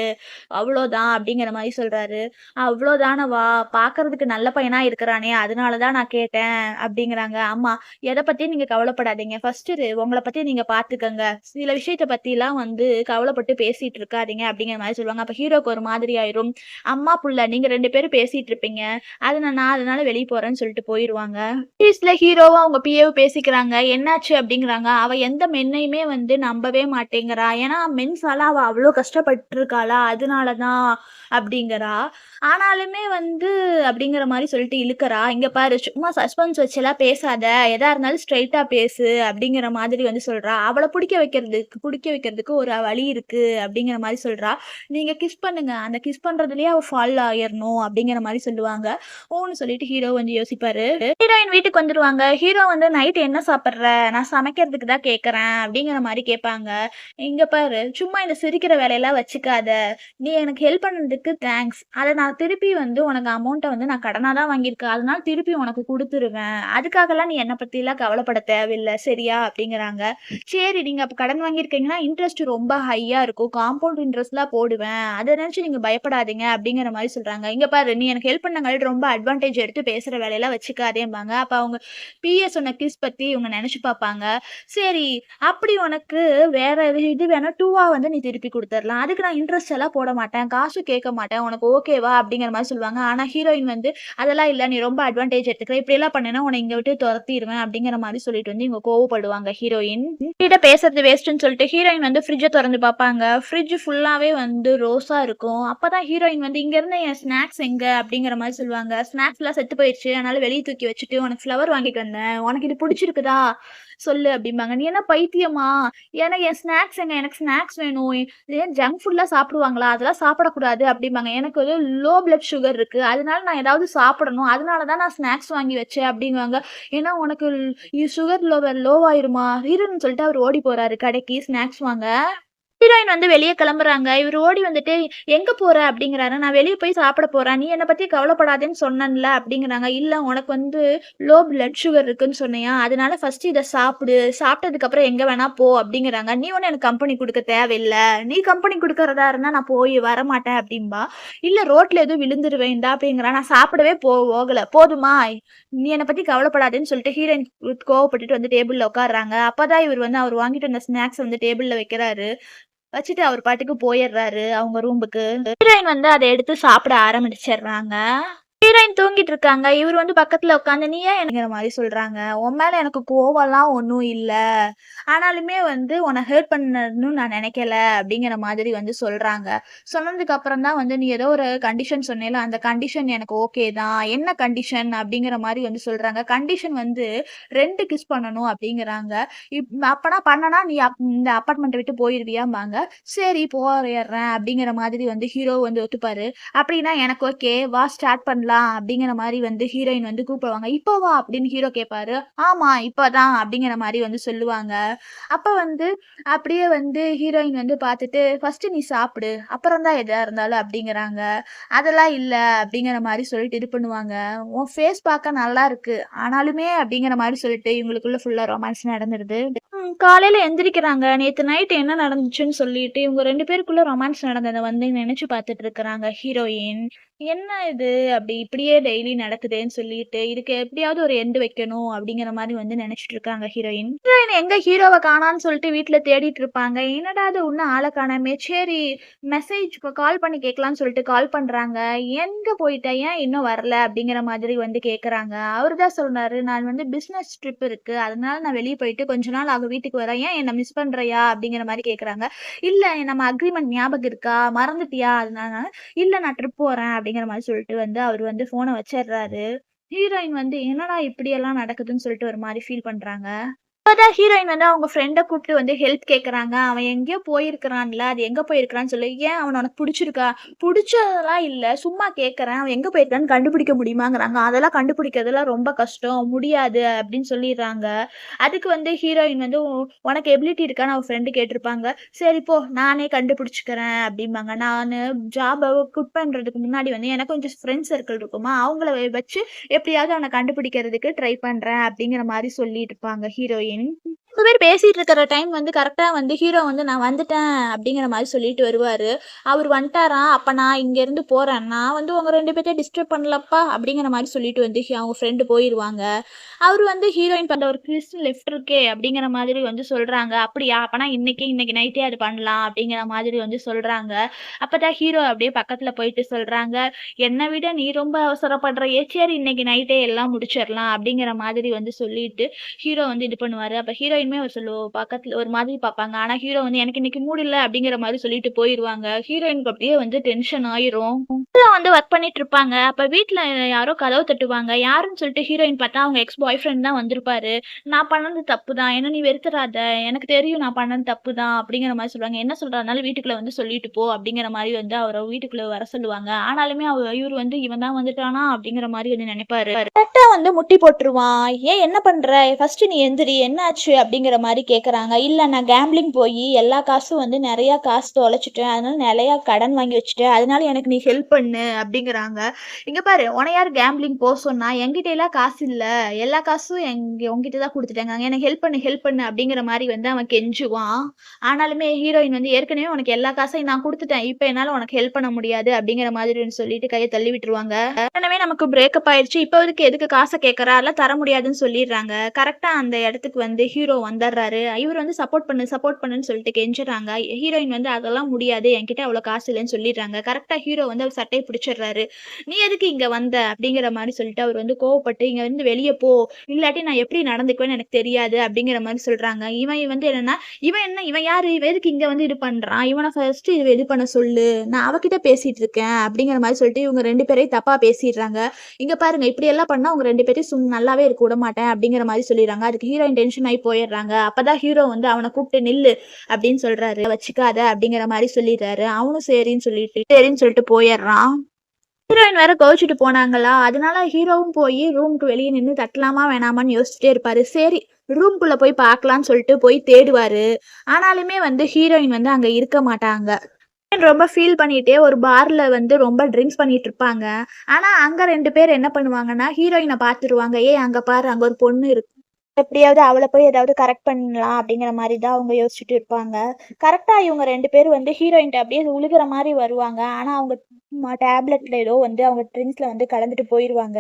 அவ்ளோதான்." அப்படிங்கிற மாரி சொல்றாரு. "அவ்ளோதானவா? பார்க்கறதுக்கு நல்ல பையனா இருக்கிறானே, அதனால தான் நான் கேட்டேன் அப்படிங்கிறாங்க. அம்மா எத பத்தியும் நீங்க கவலைப்படாதீங்க. ஃபர்ஸ்ட்டு உங்கள பத்தி நீங்க பார்த்துக்கங்க. சில விஷயத்த பத்திலாம் வந்து கவலைப்பட்டு பேசிட்டு இருக்காதீங்க அப்படிங்கிற மாரி சொல்லுவாங்க. அப்ப ஹீரோக்கு ஒரு மாதிரி ஆயிரும். அம்மா, புள்ள நீங்க 2 பேரும் பேசிட்டு இருப்பீங்க. நான் அதனால வெளிய போறேன்னு சொல்லிட்டு போயிருவாங்க. சீரிஸ்ல ஹீரோவும் அவங்க பிஏவும் பேசிக்கிறாங்க. என்னாச்சு அப்படிங்கிறாங்க. அவ எந்த மென்னையுமே வந்து நம்பவே மாட்டேங்கிறா. ஏன்னா மென்ஸால அவ அவ்ளோ கஷ்டப்பட்டுருக்காளா, அதனால தான் அப்படிங்கிறா. ஆனாலுமே வந்து அப்படிங்கிற மாரி சொல்லிட்டு இழுக்கறா. இங்க பாரு சும்மா சஸ்பென்ஸ் வச்சுலாம் பேசாத. எதா இருந்தாலும் ஸ்ட்ரெய்ட்டா பேசு அப்படிங்கிற மாதிரி வந்து சொல்றா. அவள புடிக்க வைக்கிறதுக்கு ஒரு வழி இருக்கு அப்படிங்கிற மாரி சொல்றா. நீங்க கிஸ் பண்ணுங்க. அந்த கிஸ் பண்றதுலயே அவ ஃபால் ஆயிரணும் அப்படிங்கிற மாரி சொல்லுவாங்க. ஓன்னு சொல்லிட்டு ஹீரோ வந்து யோசிப்பாரு. ஹீரோயின் வீட்டுக்கு வந்துருவாங்க. ஹீரோ வந்து நைட் என்ன சாப்பிடுற? நான் சமைக்கிறதுக்கு தான் கேட்கறேன் அப்படிங்கிற மாரி கேட்பாங்க. இங்க பாரு சும்மா இந்த சிரிக்கிற வேலையெல்லாம் வச்சுக்காத. நீ எனக்கு ஹெல்ப் பண்ணதுக்கு தேங்க்ஸ். அத நான் திருப்பி வந்து உனக்கு அமௌண்ட்ட வந்து நான் கடனா தான் வாங்கியிருக்கேன். அதனால திருப்பி உனக்கு குடுத்துருவேன். அதுக்காகலாம் நீ என்ன பத்திலாம் கவலைப்பட தேவையில்ல. சரியா? அப்படிங்கிறாங்க. சரி நீங்க அப்ப கடன் வாங்கியிருக்கீங்கன்னா, இன்ட்ரெஸ்ட் ரொம்ப ஹையா இருக்கும். காம்பவுண்ட் இன்ட்ரெஸ்ட்லாம் போடுவேன். அத நினைச்சு நீங்க பயப்படாதீங்க அப்படிங்கிற மாரி சொல்றாங்க. இங்க பாரு நீ எனக்கு ஹெல்ப் பண்ணங்காட்டி ரொம்ப அட்வான்டேஜ் எடுத்து பேசுற வேலையெல்லாம் வச்சுக்காதேம்பாங்க. அப்ப அவங்க பிஏ சொன்ன கிஸ் பத்தி இவங்க நெனச்சு பாப்பாங்க. சரி அப்படி உனக்கு வேற இது வேணா 2வா வந்து நீ திருப்பி குடுத்துரலாம். அதுக்கு நான் இன்ட்ரெஸ்ட் எல்லாம் போட மாட்டேன். காசும் கேட்க மாட்டேன். உனக்கு ஓகேவா? அப்படிங்கிற மாரி சொல்லுவாங்க. ஆனா ஹீரோயின் வந்து அதெல்லாம் இல்ல. நீ ரொம்ப அட்வான்டேஜ் எடுத்துக்கிற. இப்படியெல்லாம் பண்ணேன்னா உன்ன இங்க விட்டு தொரத்திருவேன் அப்படிங்கிற மாரி சொல்லிட்டு வந்து இவங்க கோவப்படுவாங்க ஹீரோயின். கிட்ட பேசுறது வேஸ்ட்டுன்னு சொல்லிட்டு ஹீரோயின் வந்து ஃப்ரிட்ஜ தொறந்து பாப்பாங்க. ஃப்ரிட்ஜ் ஃபுல்லாவே வந்து ரோஸா இருக்கும். அப்பதான் ஹீரோயின் வந்து இங்க இருந்த என் ஸ்நாக்ஸ் எங்க? அப்படிங்கிற மாரி சொல்லுவாங்க. ஸ்நாக்ஸ்லாம் செத்து போயிருச்சு. அதனால வெளிய தூக்கி வச்சுட்டு உனக்கு ஃப்ளவர் வாங்கிட்டு வந்தேன். உனக்கு இது புடிச்சிருக்குதா? சொல்லு அப்படிம்பாங்க. நீ என்ன பைத்தியமா? ஏன்னா என் ஸ்நாக்ஸ் எங்க? எனக்கு ஸ்நாக்ஸ் வேணும். ஏன் ஜங்க் ஃபுட்லாம் சாப்பிடுவாங்களா? அதெல்லாம் சாப்பிடக்கூடாது அப்படிம்பாங்க. எனக்கு வந்து லோ பிளட் சுகர் இருக்கு. அதனால நான் ஏதாவது சாப்பிடணும். அதனால தான் நான் ஸ்நாக்ஸ் வாங்கி வச்சேன் அப்படிங்குவாங்க. ஏன்னா உனக்கு சுகர் லெவல் லோவாயிருமா? இருன்னு சொல்லிட்டு அவரு ஓடி போறாரு கடைக்கு ஸ்நாக்ஸ் வாங்க. ஹீரோயின் வந்து வெளிய கிளம்புறாங்க. இவரு ஓடி வந்துட்டு, "எங்க போற?" அப்படிங்கிறாரு. "நான் வெளிய போய் சாப்பிட போறேன். நீ என்ன பத்தி கவலைப்படாதேன்னு சொன்னேன்ல." அப்படிங்கிறாங்க. "இல்ல உனக்கு வந்து லோ பிளட் சுகர் இருக்குன்னு சொன்னியா? அதனால ஃபர்ஸ்ட்டு இத சாப்பிடு. சாப்பிட்டதுக்கப்புறம் எங்க வேணா போ." அப்படிங்கிறாங்க. "நீ ஒண்ணும் எனக்கு கம்பெனி குடுக்க தேவையில்ல. நீ கம்பெனி குடுக்கறதா இருந்தா நான் போய் வரமாட்டேன்." அப்படிம்பா. "இல்ல ரோட்ல எதுவும் விழுந்துருவேன் இந்தா." அப்படிங்கிறா. "நான் சாப்பிடவே போகல. போதுமா? நீ என்ன பத்தி கவலைப்படாதேன்னு" சொல்லிட்டு ஹீரோயின் கோவப்பட்டுட்டு வந்து டேபிள்ல உட்கார்றாங்க. அப்பதான் இவரு வந்து அவரு வாங்கிட்டு வந்த ஸ்நாக்ஸ் வந்து டேபிள்ல வைக்கிறாரு. வச்சுட்டு அவர் பாட்டுக்கு போயிடுறாரு அவங்க ரூமுக்கு. ஹீரோயின் வந்து அத எடுத்து சாப்பிட ஆரம்பிச்சிடுறாங்க. ஹீரோயின் தூங்கிட்டு இருக்காங்க. இவரு வந்து பக்கத்துல உட்காந்து, "நீ ஏன் எனக்குங்கிற மாரி சொல்றாங்க. உன் மேல எனக்கு கோவம்லாம் ஒண்ணும் இல்ல. ஆனாலுமே வந்து உன்ன ஹர்ட் பண்ணணும்னு நான் நெனைக்கல." அப்படிங்கிற மாதிரி வந்து சொல்றாங்க. சொன்னதுக்கு அப்புறம் தான் வந்து, "நீ ஏதோ ஒரு கண்டிஷன் சொன்னேல்ல, அந்த கண்டிஷன் எனக்கு ஓகே தான். என்ன கண்டிஷன்?" அப்படிங்கிற மாரி வந்து சொல்றாங்க. கண்டிஷன் வந்து 2 கிஸ் பண்ணணும் அப்படிங்கிறாங்க. அப்பனா பண்ணனா நீ இந்த அபார்ட்மெண்ட்ட விட்டு போயிருவியாம்பாங்க. "சரி போயிர்றேன்." அப்படிங்கிற மாதிரி வந்து ஹீரோ வந்து ஒத்துப்பாரு. அப்படின்னா எனக்கு ஓகே. வா ஸ்டார்ட் பண்ணலாம் அப்படிங்கிற மாரி வந்து ஹீரோயின் வந்து கூப்பிடுவாங்க. "இப்போ வா" அப்படின்னு ஹீரோ கேட்பாரு. "ஆமா இப்பதான்" அப்படிங்கிற மாரி வந்து சொல்லுவாங்க. அப்ப வந்து அப்படியே வந்து ஹீரோயின் வந்து பார்த்துட்டு, "ஃபர்ஸ்ட்டு நீ சாப்பிடு. அப்புறம் தான் எதா இருந்தாலும்" அப்படிங்கிறாங்க. "அதெல்லாம் இல்ல" அப்படிங்கிற மாரி சொல்லிட்டு இது பண்ணுவாங்க. "உன் ஃபேஸ் பார்க்க நல்லா இருக்கு. ஆனாலுமே" அப்படிங்கிற மாரி சொல்லிட்டு இவங்களுக்குள்ள ஃபுல்லா ரொமான்ஸ் நடந்துருது. காலையில எந்திரிக்கிறாங்க. நேத்து நைட் என்ன நடந்துச்சுன்னு சொல்லிட்டு, இவங்க 2 பேருக்குள்ள ரொமான்ஸ் நடந்தத வந்து நெனச்சு பார்த்துட்டு இருக்கறாங்க ஹீரோயின். என்ன இது? அப்படி இப்படியே டெய்லி நடக்குதேன்னு சொல்லிட்டு, இதுக்கு எப்படியாவது ஒரு எண்ட் வைக்கணும் அப்படிங்கிற மாரி வந்து நெனச்சுட்டு இருக்காங்க ஹீரோயின். ஹீரோயின் எங்க ஹீரோவ காணோம்னு சொல்லிட்டு வீட்ல தேடிட்டு இருப்பாங்க. என்னடா இது இன்னும் ஆள காணோமே! சரி மெசேஜ் கால் பண்ணி கேட்கலான்னு சொல்லிட்டு கால் பண்றாங்க. "எங்க போயிட்ட? ஏன் இன்னும் வரல?" அப்படிங்கிற மாதிரி வந்து கேட்கறாங்க. அவரு தான் சொன்னாரு, "நான் வந்து பிசினஸ் ட்ரிப் இருக்கு. அதனால நான் வெளிய போயிட்டு கொஞ்ச நாள் ஆகும் வீட்டுக்கு வர. ஏன் என்ன மிஸ் பண்றியா?" அப்படிங்கிற மாரி கேட்கறாங்க. "இல்ல நம்ம அக்ரீமெண்ட் ஞாபகம் இருக்கா? மறந்துட்டியா?" அதனால "இல்ல நான் ட்ரிப் போறேன்." அப்படிங்கிற மாரி சொல்லிட்டு வந்து அவரு வந்து ஃபோன வச்சர்றாரு. ஹீரோயின் வந்து என்னடா இப்படியெல்லாம் நடக்குதுன்னு சொல்லிட்டு ஒரு மாரி ஃபீல் பண்றாங்க. அப்பதான் ஹீரோயின் வந்து அவங்க ஃப்ரெண்ட கூப்ட்டு வந்து ஹெல்ப் கேட்கறாங்க. அவன் எங்கேயோ போயிருக்கிறான்ல, அது எங்க போயிருக்கிறான்னு சொல்லி, "ஏன் அவன உனக்கு புடிச்சிருக்கா?" "புடிச்சதெல்லாம் இல்ல. சும்மா கேட்கறேன். அவன் எங்க போயிருக்கான்னு கண்டுபிடிக்க முடியுமாங்கிறாங்க." "அதெல்லாம் கண்டுபிடிக்கிறதுலாம் ரொம்ப கஷ்டம். முடியாது." அப்படின்னு சொல்லிர்றாங்க. அதுக்கு வந்து ஹீரோயின் வந்து, உனக்கு எபிலிட்டி இருக்கான்னு அவ ஃப்ரெண்ட் கேட்டிருப்பாங்க. "சரி போ, நானே கண்டுபிடிச்சுக்கிறேன்." அப்படிம்பாங்க. "நானு ஜாப குவிட் பண்றதுக்கு முன்னாடி வந்து எனக்கு கொஞ்சம் ஃப்ரெண்ட் சர்க்கிள் இருக்குமா, அவங்கள வச்சு எப்படியாவது அவன கண்டுபிடிக்கிறதுக்கு ட்ரை பண்றேன்." அப்படிங்கிற மாரி சொல்லிட்டு இருப்பாங்க ஹீரோயின். 2 பேர் பேசிட்டு இருக்கிற டைம் வந்து கரெக்டா வந்து ஹீரோ வந்து நான் வந்துட்டேன் அப்படிங்கிற மாதிரி சொல்லிட்டு வருவாரு. அவர் வந்துட்டாராம். அப்ப நான் இங்க இருந்து போறேன். நான் வந்து உங்க 2 பேத்தையும் டிஸ்டர்ப் பண்ணலப்பா அப்படிங்கிற மாதிரி சொல்லிட்டு வந்து அவங்க ஃப்ரெண்டு போயிருவாங்க. அவரு வந்து ஹீரோயின் பண்ற ஒரு கிஸ் லெஃப்ட் இருக்கே அப்படிங்கிற மாதிரி வந்து சொல்றாங்க. அப்படியா? அப்பனா இன்னைக்கு நைட்டே அது பண்ணலாம் அப்படிங்கிற மாதிரி வந்து சொல்றாங்க. அப்பதான் ஹீரோ அப்படியே பக்கத்துல போயிட்டு சொல்றாங்க, "என்ன விட நீ ரொம்ப அவசரப்படுறியே. சரி இன்னைக்கு நைட்டே எல்லாம் முடிச்சிடலாம்." அப்படிங்கிற மாதிரி வந்து சொல்லிட்டு ஹீரோ வந்து இது பண்ணுவாரு. அப்ப ஹீரோயினுமே பக்கத்துல ஒரு மாதிரி பார்ப்பாங்க. ஆனா ஹீரோ வந்து எனக்கு இன்னைக்கு மூட் இல்ல அப்படிங்கிற மாரி சொல்லிட்டு போயிருவாங்க. ஹீரோயினுக்கு அப்படியே வந்து டென்ஷன் ஆயிரும். ஹீரோ வந்து வொர்க் பண்ணிட்டு இருப்பாங்க. அப்ப வீட்ல யாரோ கதவு தட்டுவாங்க. யாருன்னு சொல்லிட்டு ஹீரோயின் பார்த்தா அவங்க எக்ஸ் பாய் ஃப்ரெண்ட் தான் வந்திருப்பாரு. "நான் பண்ணது தப்பு தான். என்ன நீ வெறுத்துறாத. எனக்கு தெரியும் நான் பண்ணது தப்பு தான்." அப்படிங்கிற மாரி சொல்லுவாங்க. "என்ன சொல்றதுனாலும் வீட்டுக்குள்ள வந்து சொல்லிட்டு போ." அப்படிங்கிற மாரி வந்து அவர வீட்டுக்குள்ள வர சொல்லுவாங்க. ஆனாலுமே இவரு வந்து இவன் தான் வந்துட்டானா அப்படிங்கிற மாரி வந்து நெனைப்பாரு. கரெக்ட்டா வந்து முட்டி போட்டுருவான். "ஏன் என்ன பண்ற? ஃபர்ஸ்ட்டு நீ எந்திரி. என்னாச்சு?" அப்படிங்கிற மாரி கேட்கறாங்க. "இல்ல நான் கேம்பிளிங் போயி எல்லா காசும் வந்து நெறையா காசு தொலைச்சுட்டேன். அதனால நெறையா கடன் வாங்கி வச்சுட்டேன். அதனால எனக்கு நீ ஹெல்ப் பண்ணு." அப்படிங்கிறாங்க. "இங்க பாரு உன்ன யாரு கேம்பிளிங் போ சொன்னா? என்கிட்டலாம் காசு இல்ல. எல்லா காசும் உன்கிட்ட தான் குடுத்துட்டேங்க. எனக்கு ஹெல்ப் பண்ணு." அப்படிங்கிற மாரி வந்து அவன் கெஞ்சுவான். ஆனாலுமே ஹீரோயின் வந்து ஏற்கனவே உனக்கு எல்லா காசையும் நான் குடுத்துட்டேன். இப்ப என்னால உனக்கு ஹெல்ப் பண்ண முடியாது அப்படிங்கிற மாதிரி வந்து சொல்லிட்டு கைய தள்ளி விட்டுருவாங்க. ஏற்கனவே நமக்கு பிரேக்கப் ஆயிருச்சு. இப்போதைக்கு எதுக்கு காச கேட்கற? அதெல்லாம் தர முடியாதுன்னு சொல்லிர்றாங்க. கரெக்ட்டா அந்த இடத்துக்கு வந்து ஹீரோ வந்துர்றாரு. இவரு வந்து சப்போர்ட் பண்ணுன்னு சொல்லிட்டு கெஞ்சுறாங்க. ஹீரோயின் வந்து அதெல்லாம் முடியாது. என்கிட்ட அவ்வளோ காசு இல்லன்னு சொல்லிர்றாங்க. கரெக்ட்டா ஹீரோ வந்து அவர் சட்டைய பிடிச்சிடுறாரு. "நீ எதுக்கு இங்க வந்த?" அப்படிங்கிற மாரி சொல்லிட்டு அவர் வந்து கோவப்பட்டு, "இங்க இருந்து வெளிய போ. இல்லாட்டி நான் எப்படி நடந்துக்குவேன்னு எனக்கு தெரியாது." அப்படிங்கிற மாரி சொல்றாங்க. இவன் வந்து என்னன்னா, இவன் யாரு? இவன் எதுக்கு இங்க வந்து இது பண்றான்? இவன ஃபர்ஸ்ட்டு இது பண்ண சொல்லு. நான் அவகிட்ட பேசிட்டு இருக்கேன்." அப்படிங்கிற மாரி சொல்லிட்டு இவங்க 2 பேரையும் தப்பா பேசிர்றாங்க. "இங்க பாருங்க இப்படியெல்லாம் பண்ணா உங்க 2 பேத்தையும் நல்லாவே இருக்க விடமாட்டேன்." அப்படிங்கிற மாரி சொல்லிர்றாங்க. அதுக்கு ஹீரோயின் டென்ஷன் ஆயி போயிர்றாங்க. அப்பதான் ஹீரோ வந்து அவன கூப்பிட்டு நில்லு அப்படின்னு சொல்றாரு. வச்சுக்காத அப்படிங்கிற மாரி சொல்லிர்றாரு. அவனும் சரின்னு சொல்லிட்டு போயிர்றான். ஹீரோயின் வேற கோவிச்சுட்டு போனாங்களா, அதனால ஹீரோவும் போயி ரூமுக்கு வெளிய நின்னு தட்டலாமா வேணாமான்னு யோசிச்சுட்டே இருப்பாரு. சரி ரூம்குள்ள போய் பார்க்கலான்னு சொல்லிட்டு போய் தேடுவாரு. ஆனாலுமே வந்து ஹீரோயின் வந்து அங்க இருக்க மாட்டாங்க. ரொம்ப ஃபீல் பண்ணிட்டே ஒரு பார்ல வந்து ரொம்ப ட்ரிங்க்ஸ் பண்ணிட்டு இருப்பாங்க. ஆனா, அங்க 2 பேர் என்ன பண்ணுவாங்கன்னா, ஹீரோயின பார்த்துருவாங்க. "ஏய் அங்க பாரு அங்க ஒரு பொண்ணு இருக்கு. எப்படியாவது அவள போய் ஏதாவது கரெக்ட் பண்ணலாம்." அப்படிங்கிற மாரி தான் அவங்க யோசிச்சுட்டு இருப்பாங்க. கரெக்ட்டா இவங்க 2 பேரும் வந்து ஹீரோயின்ட்ட அப்படியே விழுகுற மாரி வருவாங்க. ஆனா, அவங்க டேப்லெட்ல ஏதோ வந்து அவங்க ட்ரிங்க்ஸ்ல வந்து கலந்துட்டு போயிருவாங்க.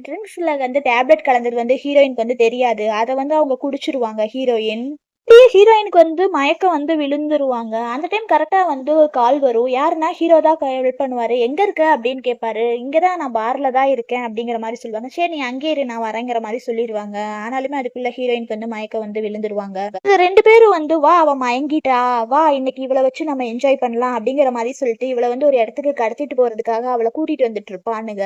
ட்ரிங்க்ஸ்ல வந்து டேப்லெட் கலந்தது வந்து ஹீரோயினுக்கு வந்து தெரியாது. அத வந்து அவங்க குடிச்சுருவாங்க ஹீரோயின். அப்படியே ஹீரோயினுக்கு வந்து மயக்கம் வந்து விழுந்துருவாங்க. அந்த டைம் கரெக்ட்டா வந்து ஒரு கால் வரும். யாருன்னா ஹீரோ தான் ஹெல்ப் பண்ணுவாரு. "எங்க இருக்க?" அப்படின்னு கேட்பாரு. "இங்க தான் நான் பார்ல தான் இருக்கேன்." அப்படிங்கிற மாரி சொல்லுவாங்க. "சரி நீ அங்கேயே இரு நான் வரேங்கிற" மாரி சொல்லிருவாங்க. ஆனாலுமே அதுக்குள்ள ஹீரோயினுக்கு வந்து மயக்கம் வந்து விழுந்துருவாங்க. இந்த 2 பேரும் வந்து "வா அவ மயங்கிட்டா. வா இன்னைக்கு இவள வச்சு நம்ம என்ஜாய் பண்ணலாம்." அப்படிங்கிற மாரி சொல்லிட்டு இவள வந்து ஒரு இடத்துக்கு கடத்திட்டு போறதுக்காக அவள கூட்டிட்டு வந்துட்டு இருப்பானுங்க.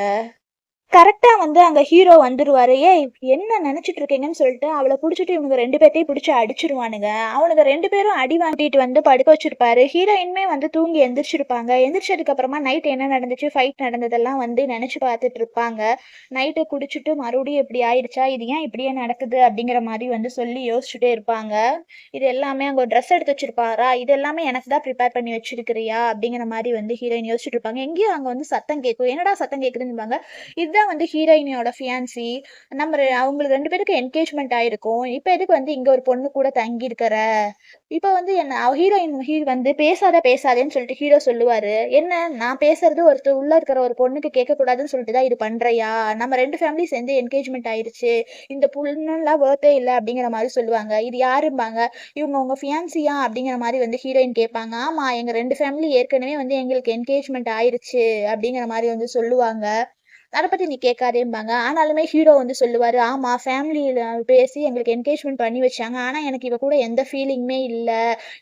கரெக்ட்டா வந்து அங்க ஹீரோ வந்துருவாரு. "ஏய் என்ன நெனச்சுட்டு இருக்கீங்கன்னு?" சொல்லிட்டு அவள புடிச்சுட்டு இவனுங்க 2 பேத்தையும் புடிச்சு அடிச்சுருவானுங்க. அவனுங்க 2 பேரும் அடி வாங்கிட்டு வந்து படுக்க வச்சிருப்பாரு. ஹீரோயினுமே வந்து தூங்கி எந்திரிச்சிருப்பாங்க. எந்திரிச்சதுக்கு அப்புறமா நைட் என்ன நடந்துச்சு, ஃபைட் நடந்ததெல்லாம் வந்து நெனச்சு பார்த்துட்டு இருப்பாங்க. நைட்டு குடிச்சுட்டு மறுபடியும் இப்படி ஆயிடுச்சா? இது ஏன் இப்படியே நடக்குது? அப்படிங்கிற மாரி வந்து சொல்லி யோசிச்சுட்டே இருப்பாங்க. இது எல்லாமே அங்க ஒரு ட்ரெஸ் எடுத்து வச்சிருப்பாரா? "இது எல்லாமே எனக்கு தான் ப்ரிப்பேர் பண்ணி வச்சிருக்கிறியா?" அப்படிங்கிற மாரி வந்து ஹீரோயின் யோசிச்சுட்டு இருப்பாங்க. எங்கேயோ அங்க வந்து சத்தம் கேட்கும். "என்னடா சத்தம் கேட்குதுன்னுவாங்க." இதுதான் வந்து ஹீரோயினியோட ஃபியான்சி. அவங்களுக்கு 2 பேருக்கும் என்கேஜ்மெண்ட் ஆயிருக்கும். இப்ப எதுக்கு வந்து இங்க ஒரு பொண்ணு கூட தங்கியிருக்கிற? இப்ப வந்து என்ன வந்து பேசாதேன்னு சொல்லிட்டு ஹீரோ சொல்லுவாரு. என்ன நான் பேசுறது உள்ள இருக்கிற ஒரு பொண்ணுக்கு கேட்கக்கூடாதுன்னு சொல்லிட்டு தான் இது பண்றியா? நம்ம 2 ஃபேமிலியும் சேர்ந்து என்கேஜ்மெண்ட் ஆயிருச்சு. இந்த பொண்ணுலாம் வொர்த்தே இல்ல அப்படிங்கிற மாரி சொல்லுவாங்க. இது யாரும்பாங்க. இவங்க உங்க ஃபியான்சியா? அப்படிங்கிற மாரி வந்து ஹீரோயின் கேட்பாங்க. ஆமா எங்க 2 ஃபேமிலி ஏற்கனவே வந்து எங்களுக்கு என்கேஜ்மெண்ட் ஆயிருச்சு அப்படிங்கிற மாரி வந்து சொல்லுவாங்க. அத பத்தி நீ கேட்காதேம்பாங்க. ஆனாலுமே ஹீரோ வந்து சொல்லுவாரு, "ஆமா ஃபேமிலில பேசி எங்களுக்கு என்கேஜ்மெண்ட் பண்ணி வச்சாங்க. ஆனா எனக்கு இவ கூட எந்த ஃபீலிங்குமே இல்ல.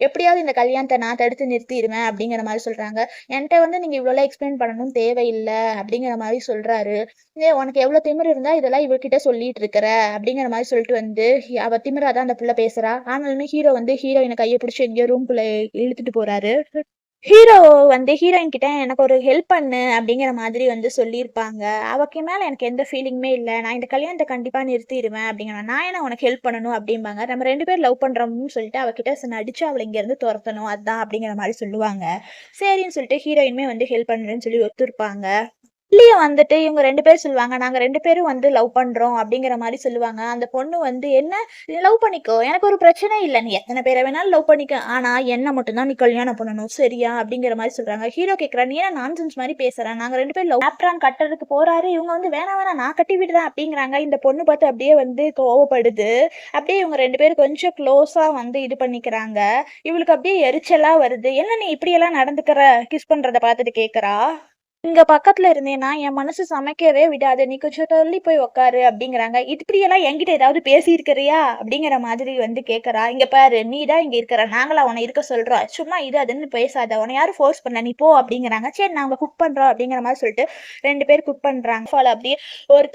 எப்படியாவது இந்த கல்யாணத்த நான் தடுத்து நிறுத்திருவேன்." அப்படிங்கிற மாரி சொல்றாங்க. "என்ட்ட வந்து நீங்க இவ்வளோலாம் எக்ஸ்பிளைன் பண்ணணும்னு தேவையில்ல." அப்படிங்கிற மாரி சொல்றாரு. "ஏய் உனக்கு எவ்வளோ திமிரு இருந்தா இதெல்லாம் இவகிட்ட சொல்லிட்டு இருக்கிற?" அப்படிங்கிற மாரி சொல்லிட்டு வந்து அவ திமிரா தான் அந்த புள்ள பேசுறா. ஆனாலுமே ஹீரோ வந்து ஹீரோயின கைய பிடிச்சு எங்கேயோ ரூம்குள்ள இழுத்துட்டு போறாரு. ஹீரோ வந்து ஹீரோயின் கிட்ட எனக்கு ஒரு ஹெல்ப் பண்ணு அப்படிங்கிற மாதிரி வந்து சொல்லியிருப்பாங்க. அவக்கு மேல எனக்கு எந்த ஃபீலிங்குமே இல்ல. நான் இந்த கல்யாணத்த கண்டிப்பா நிறுத்திருவேன் அப்படிங்கிற நான் என்ன உனக்கு ஹெல்ப் பண்ணணும் அப்படிம்பாங்க. நம்ம 2 பேரும் லவ் பண்றோம்னு சொல்லிட்டு அவகிட்ட நடிச்சு அவள இங்கேருந்து தொரத்தணும். அதான் அப்படிங்கிற மாரி சொல்லுவாங்க. சரின்னு சொல்லிட்டு ஹீரோயினுமே வந்து ஹெல்ப் பண்றேன்னு சொல்லி ஒத்துருப்பாங்க. இல்லையே வந்துட்டு இவங்க 2 பேர் சொல்லுவாங்க, "நாங்க 2 பேரும் வந்து லவ் பண்றோம்." அப்படிங்கிற மாரி சொல்லுவாங்க. அந்த பொண்ணு வந்து, "என்ன? நீ லவ் பண்ணிக்கோ. எனக்கு ஒரு பிரச்சனையும் இல்ல. நீ எத்தன பேர வேணாலும் லவ் பண்ணிக்க. ஆனா என்ன மட்டும் தான் நீ கல்யாணம் பண்ணணும். சரியா?" அப்படிங்கிற மாரி சொல்றாங்க. ஹீரோ கேட்குறார், "நீ என்ன நான்சென்ஸ் மாரி பேசுற? நாங்க 2 பேரும் லவ் ஆஃப்டரான் கட்டுறதுக்கு போறாரு. இவங்க வந்து வேணாம் வேணாம் நான் கட்டி விடுறேன்." அப்படிங்கிறாங்க. இந்த பொண்ணு பார்த்து அப்படியே வந்து கோவப்படுது. அப்படியே இவங்க 2 பேரும் கொஞ்சம் க்ளோஸா வந்து இது பண்ணிக்கிறாங்க. இவளுக்கு அப்படியே எரிச்சலா வருது. "என்ன நீ இப்படியெல்லாம் நடந்துக்கிற?" கிஸ் பண்றத பார்த்துட்டு கேட்கிறா. இங்க பக்கத்துல இருந்தேன்னா, என் மனசு சமைக்கவே விடாது. "நீ கொஞ்சம் தள்ளி போய் உட்காரு" அப்படிங்கிறாங்க. "இப்படியெல்லாம் என்கிட்ட ஏதாவது பேசியிருக்கிறியா?" அப்படிங்கிற மாதிரி வந்து கேட்கறா. "இங்க பாரு, நீ தான் இங்க இருக்கிற. நாங்களா உன்ன இருக்க சொல்றோம். சும்மா இது அதுன்னு பேசாத. உன்ன யாரும் ஃபோர்ஸ் பண்ணல. நீ போ" அப்படிங்கிறாங்க. "சரி நாங்க குக் பண்றோம்" அப்படிங்கிற மாரி சொல்லிட்டு 2 பேர் குக் பண்றாங்க. ஃபால அப்படியே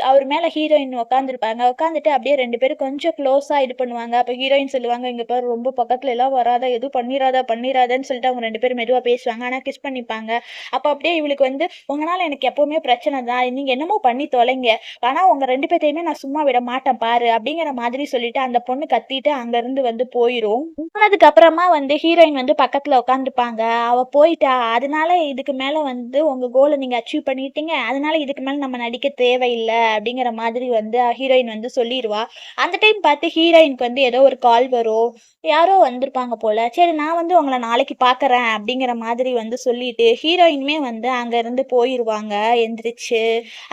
அவர் மேல ஹீரோயின் உட்காந்துருப்பாங்க. உட்காந்துட்டு அப்படியே 2 பேரும் கொஞ்சம் க்ளோஸா இது பண்ணுவாங்க. அப்ப ஹீரோயின் சொல்லுவாங்க, "இங்க பாரு ரொம்ப பக்கத்துல எல்லாம் வராத. எதுவும் பண்ணிறாதன்னு" சொல்லிட்டு அவங்க 2 பேரும் மெதுவா பேசுவாங்க. ஆனா கிஸ் பண்ணிப்பாங்க. அப்ப அப்படியே இவளுக்கு வந்து, "உங்கனால எனக்கு எப்பவுமே பிரச்சனை தான். நீங்க என்னமோ பண்ணி தொலைங்க. ஆனா உங்க 2 பேத்தையுமே நான் சும்மா விட மாட்டேன் பாரு" அப்படிங்கிற மாதிரி சொல்லிட்டு அந்த பொண்ணு கத்திட்டு அங்கருந்து வந்து போயிரும். போனதுக்கு அப்புறமா வந்து ஹீரோயின் வந்து பக்கத்துல உட்காந்துப்பாங்க. அவ போயிட்டா. அதனால இதுக்கு மேல வந்து உங்க கோல நீங்க அச்சீவ் பண்ணிட்டீங்க. அதனால இதுக்கு மேல நம்ம நடிக்க தேவையில்ல அப்படிங்கிற மாதிரி வந்து ஹீரோயின் வந்து சொல்லிருவா. அந்த டைம் பார்த்து ஹீரோயினுக்கு வந்து ஏதோ ஒரு கால் வரும். யாரோ வந்திருப்பாங்க போல. சரி நான் வந்து உங்கள நாளைக்கு பார்க்குறேன் அப்படிங்கிற மாதிரி வந்து சொல்லிட்டு, ஹீரோயினுமே வந்து அங்க இருந்து போயிருவாங்க எந்திரிச்சு.